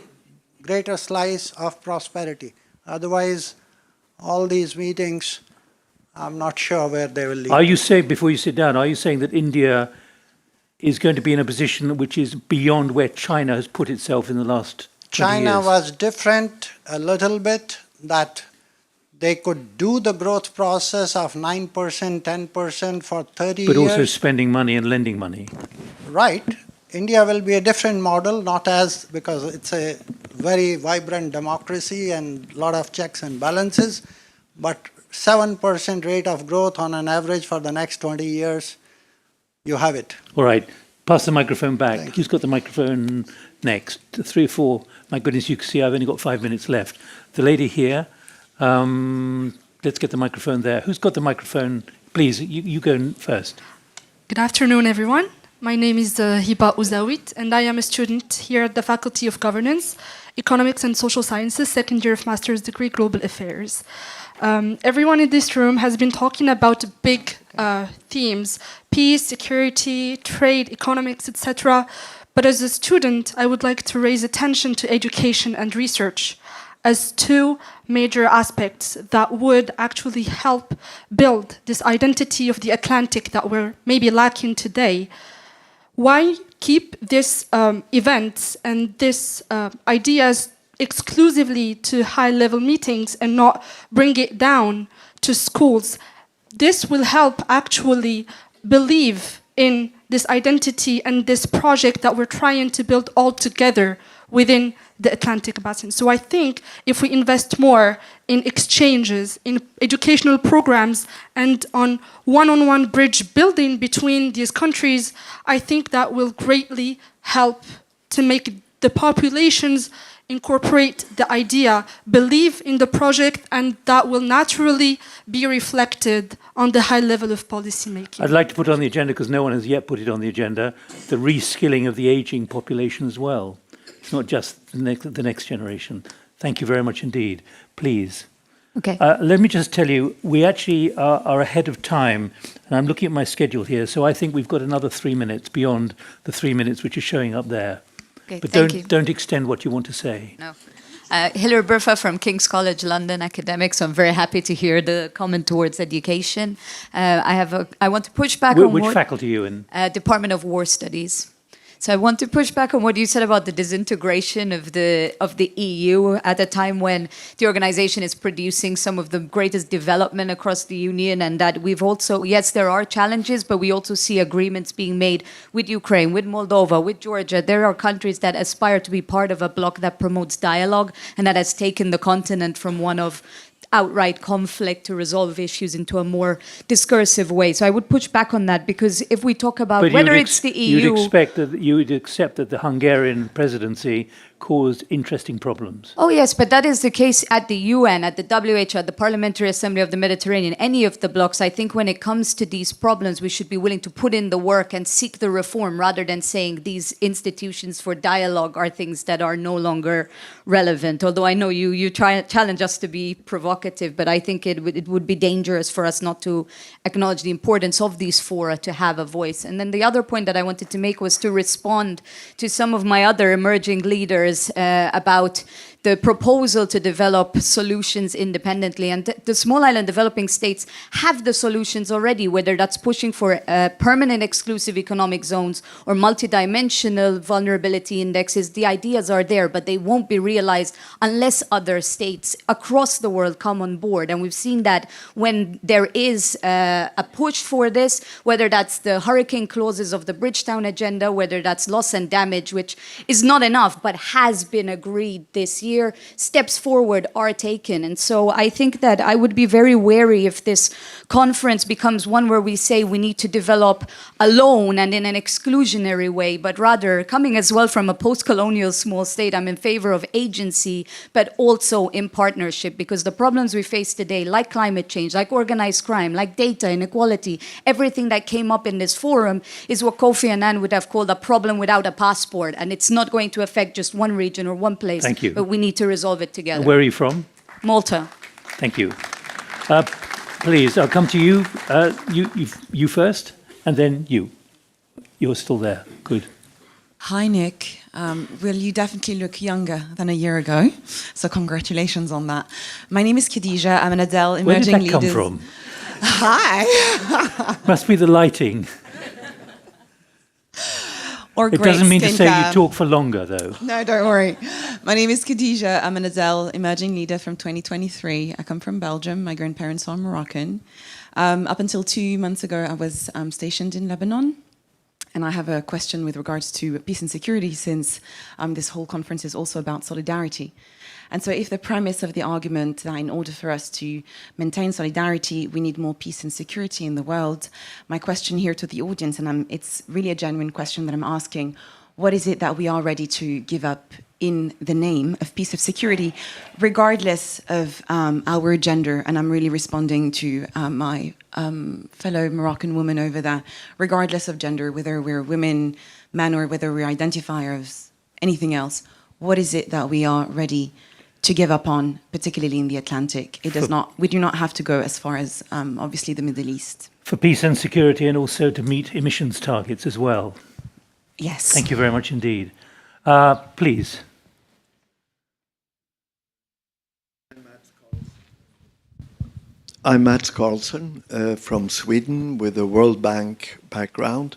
greater slice of prosperity. Otherwise, all these meetings, I'm not sure where they will lead. Are you saying, before you sit down, are you saying that India is going to be in a position which is beyond where China has put itself in the last 20 China years? was different a little bit, that they could do the growth process of 9%, 10% for 30 But years. also spending money and lending money. Right. India will be a different model, not as, because it's a very vibrant democracy and a lot of checks and balances, but 7% rate of growth on an average for the next 20 years, you have it. All right, pass the microphone back. Who's got the microphone next? 3 or 4. My goodness, you can see I've only got 5 minutes left. The lady here, let's get the microphone there. Who's got the microphone? Please, you go first. Good afternoon, everyone. My name is Hiba Ouzawit, and I am a student here at the Faculty of Governance, Economics and Social Sciences, second year of master's degree, Global Affairs. Everyone in this room has been talking about big themes, peace, security, trade, economics, etc. But as a student, I would like to raise attention to education and research as two major aspects that would actually help build this identity of the Atlantic that we're maybe lacking today. Why keep this events and these ideas exclusively to high-level meetings and not bring it down to schools? This will help actually believe in this identity and this project that we're trying to build all together within the Atlantic Basin. So I think if we invest more in exchanges, in educational programs, and on one-on-one bridge building between these countries, I think that will greatly help to make the populations incorporate the idea, believe in the project, and that will naturally be reflected on the high level of policy making. I'd like to put on the agenda, because no one has yet put it on the agenda, the reskilling of the aging population as well. It's not just the next generation. Thank you very much indeed. Please. Okay. Let me just tell you, we actually are ahead of time, and I'm looking at my schedule here, so I think we've got another 3 minutes beyond the 3 minutes which are showing up there. Okay, but thank you. don't extend what you want to say. No. Hilary Burfa from King's College London academics. So I'm very happy to hear the comment towards education. I want to push back on Which faculty are you in? Department of War Studies. So I want to push back on what you said about the disintegration of the EU at a time when the organization is producing some of the greatest development across the Union, and that we've also, yes, there are challenges, but we also see agreements being made with Ukraine, with Moldova, with Georgia. There are countries that aspire to be part of a bloc that promotes dialogue and that has taken the continent from one of outright conflict to resolve issues into a more discursive way. So I would push back on that, because if we talk about whether it's the EU... You would accept that the Hungarian presidency caused interesting problems. Oh yes, but that is the case at the UN, at the WHO, at the Parliamentary Assembly of the Mediterranean, any of the blocs. I think when it comes to these problems, we should be willing to put in the work and seek the reform, rather than saying these institutions for dialogue are things that are no longer relevant. Although I know you challenge us to be provocative, but I think it would be dangerous for us not to acknowledge the importance of these fora to have a voice. And then the other point that I wanted to make was to respond to some of my other emerging leaders about the proposal to develop solutions independently. And the small island developing states have the solutions already, whether that's pushing for permanent exclusive economic zones or multidimensional vulnerability indexes. The ideas are there, but they won't be realized unless other states across the world come on board. And we've seen that when there is a push for this, whether that's the hurricane clauses of the Bridgetown Agenda, whether that's loss and damage, which is not enough, but has been agreed this year, steps forward are taken. And so I think that I would be very wary if this conference becomes one where we say we need to develop alone and in an exclusionary way, but rather, coming as well from a post-colonial small state, I'm in favor of agency, but also in partnership, because the problems we face today, like climate change, like organized crime, like data inequality, everything that came up in this forum is what Kofi Annan would have called a problem without a passport, and it's not going to affect just one region or one place. Thank you. But we need to resolve it together. Where are you from? Malta. Thank you. Please, I'll come to you. You first, and then you. You're still there. Good. Hi, Nick. Well, you definitely look younger than a year ago, so congratulations on that. My name is Khadija. I'm an Adele emerging leader. Where did that come from? Hi. Must be the lighting. Or it doesn't mean to say you talk for longer, though. No, don't worry. My name is Khadija. I'm an Adele emerging leader from 2023. I come from Belgium. My grandparents are Moroccan. Up until 2 months ago, I was stationed in Lebanon. And I have a question with regards to peace and security, since this whole conference is also about solidarity. And so if the premise of the argument that in order for us to maintain solidarity, we need more peace and security in the world, my question here to the audience, and it's really a genuine question that I'm asking, what is it that we are ready to give up in the name of peace and security, regardless of our gender? And I'm really responding to my fellow Moroccan woman over there, regardless of gender, whether we're women, men, or whether we identify as anything else, what is it that we are ready to give up on, particularly in the Atlantic? We do not have to go as far as, obviously, the Middle East. For peace and security, and also to meet emissions targets as well. Yes. Thank you very much indeed. Please. I'm Mats Carlson from Sweden with a World Bank background.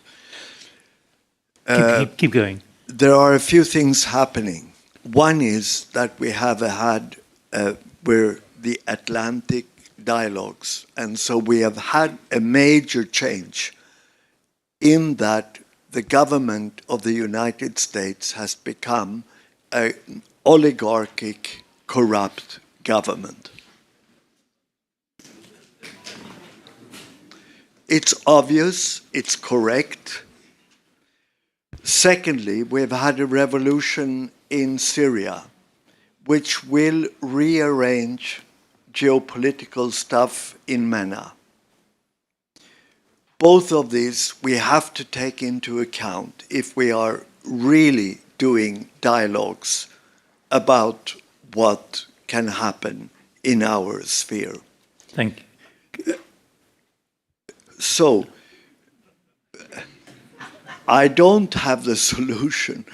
Keep going. There are a few things happening. One is that we have had the Atlantic dialogues, and so we have had a major change in that the government of the United States has become an oligarchic, corrupt government. It's obvious, it's correct. Secondly, we've had a revolution in Syria, which will rearrange geopolitical stuff in MENA. Both of these we have to take into account if we are really doing dialogues about what can happen in our sphere. Thank you. So, I don't have the solution,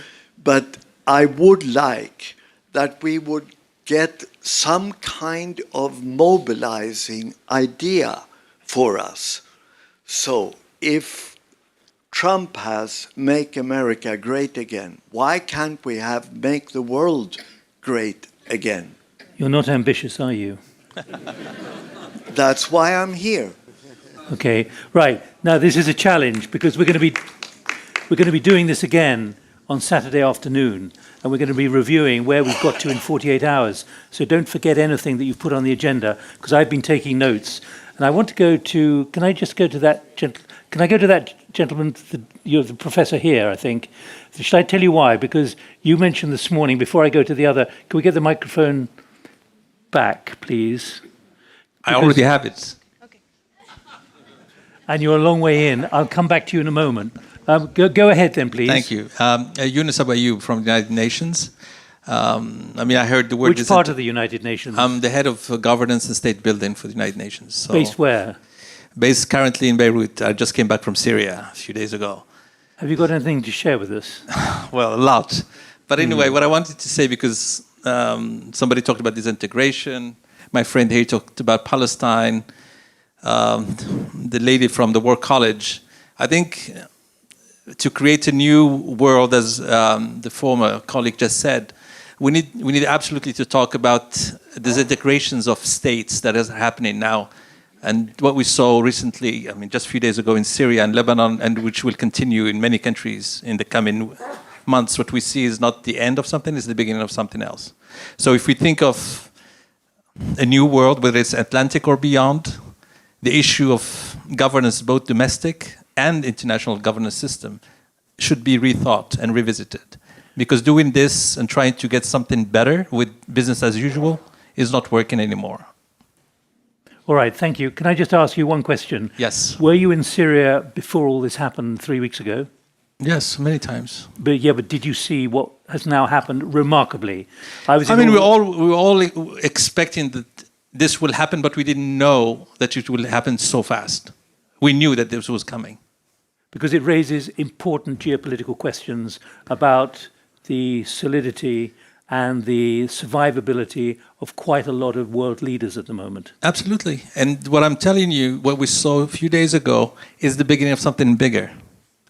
but I would like that we would get some kind of mobilizing idea for us. So, if Trump has Make America Great Again. Why can't we have Make the World Great Again? You're not ambitious, are you? That's why I'm here. Okay, right. Now this is a challenge because we're going to be doing this again on Saturday afternoon, and we're going to be reviewing where we've got to in 48 hours. So don't forget anything that you've put on the agenda, because I've been taking notes. And I want to go to, can I just go to that gentleman, you're the professor here, I think. Should I tell you why? Because you mentioned this morning, before I go to the other, can we get the microphone back, please? I already have it. And you're a long way in. I'll come back to you in a moment. Go ahead then, please. Thank you. Yunus Abayub from the United Nations. I heard the word... Which part of the United Nations? I'm the head of governance and state building for the United Nations. So based where? Based currently in Beirut. I just came back from Syria a few days ago. Have you got anything to share with us? Well, a lot. But anyway, what I wanted to say, because somebody talked about disintegration, my friend here talked about Palestine, the lady from the War College. I think to create a new world, as the former colleague just said, we need absolutely to talk about disintegrations of states that is happening now. And what we saw recently, just a few days ago in Syria and Lebanon, and which will continue in many countries in the coming months, what we see is not the end of something, it's the beginning of something else. So if we think of a new world, whether it's Atlantic or beyond, the issue of governance, both domestic and international governance system, should be rethought and revisited. Because doing this and trying to get something better with business as usual is not working anymore. All right, thank you. Can I just ask you one question? Yes. Were you in Syria before all this happened 3 weeks ago? Yes, many times. But did you see what has now happened remarkably? We're all expecting that this will happen, but we didn't know that it will happen so fast. We knew that this was coming. Because it raises important geopolitical questions about the solidity and the survivability of quite a lot of world leaders at the moment. Absolutely. And what I'm telling you, what we saw a few days ago, is the beginning of something bigger.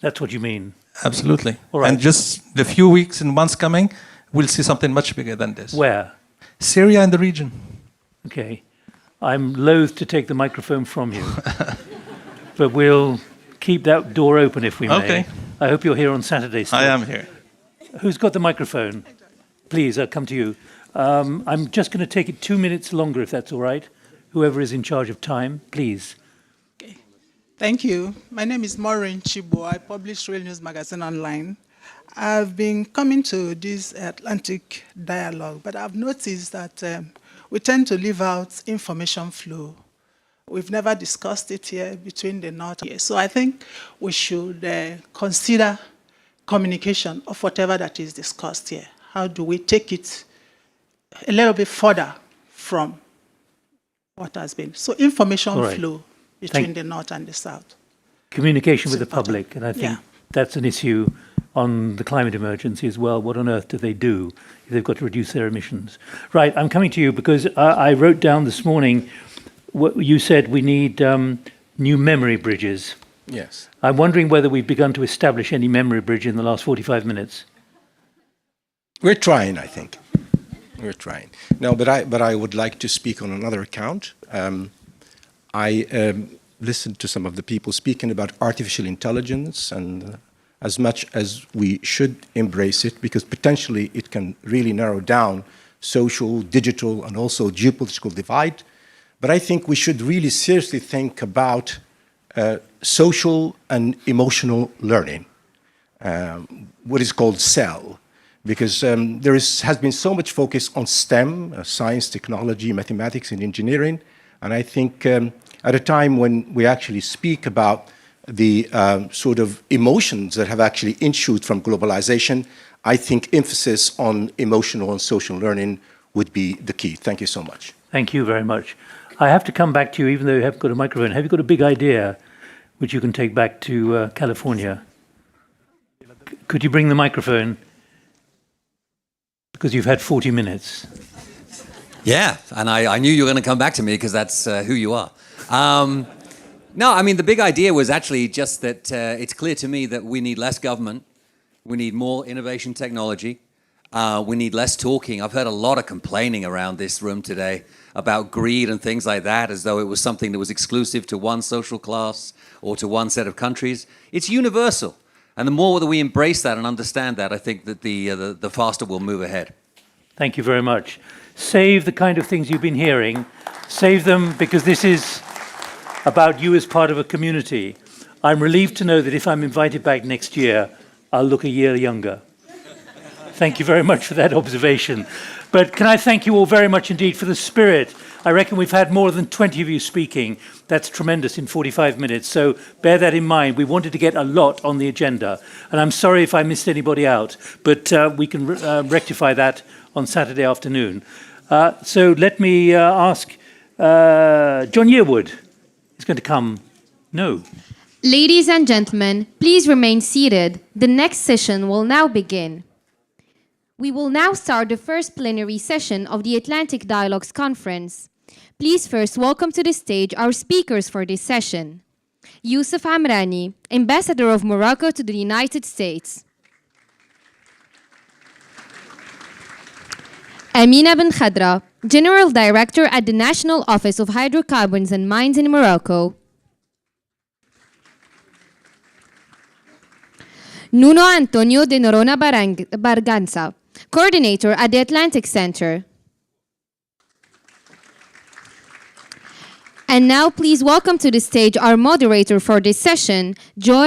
That's what you mean? Absolutely. All right. And just the few weeks and months coming, we'll see something much bigger than this. Where? Syria and the region. Okay. I'm loath to take the microphone from you. But we'll keep that door open if we may. Okay. I hope you're here on Saturday still. I am here. Who's got the microphone? Please, I'll come to you. I'm just going to take it 2 minutes longer, if that's all right. Whoever is in charge of time, please. Okay. Thank you. My name is Maureen Chibo. I publish Real News Magazine online. I've been coming to this Atlantic dialogue, but I've noticed that we tend to leave out information flow. We've never discussed it here between the North and here. So I think we should consider communication of whatever that is discussed here. How do we take it a little bit further from what has been? So information flow between the North and the South. Communication with the public, and I think that's an issue on the climate emergency as well. What on earth do they do if they've got to reduce their emissions? Right, I'm coming to you because I wrote down this morning what you said we need new memory bridges. Yes. I'm wondering whether we've begun to establish any memory bridge in the last 45 minutes. We're trying, I think. We're trying. No, but I would like to speak on another account. I listened to some of the people speaking about artificial intelligence, and as much as we should embrace it, because potentially it can really narrow down social, digital, and also geopolitical divide. But I think we should really seriously think about social and emotional learning, what is called SEL. Because there has been so much focus on STEM, science, technology, mathematics, and engineering. And I think at a time when we actually speak about the sort of emotions that have actually ensued from globalization, I think emphasis on emotional and social learning would be the key. Thank you so much. Thank you very much. I have to come back to you, even though you haven't got a microphone. Have you got a big idea which you can take back to California? Could you bring the microphone? Because you've had 40 minutes. Yeah, and I knew you were going to come back to me because that's who you are. No, I mean, the big idea was actually just that it's clear to me that we need less government, we need more innovation technology, we need less talking. I've heard a lot of complaining around this room today about greed and things like that, as though it was something that was exclusive to one social class or to one set of countries. It's universal. And the more that we embrace that and understand that, I think that the faster we'll move ahead. Thank you very much. Save the kind of things you've been hearing. Save them, because this is about you as part of a community. I'm relieved to know that if I'm invited back next year, I'll look a year younger. Thank you very much for that observation. But can I thank you all very much indeed for the spirit. I reckon we've had more than 20 of you speaking. That's tremendous in 45 minutes. So bear that in mind. We wanted to get a lot on the agenda. And I'm sorry if I missed anybody out, but we can rectify that on Saturday afternoon. So let me ask John Yearwood is going to come. No. Ladies and gentlemen, please remain seated. The next session will now begin. We will now start the first plenary session of the Atlantic Dialogues Conference. Please first welcome to the stage our speakers for this session. Youssef Amrani, Ambassador of Morocco to the United States. Amina Ben Khadra, General Director at the National Office of Hydrocarbons and Mines in Morocco. Nuno Antonio de Norona Barganza, Coordinator at the Atlantic Center. And now please welcome to the stage our moderator for this session, John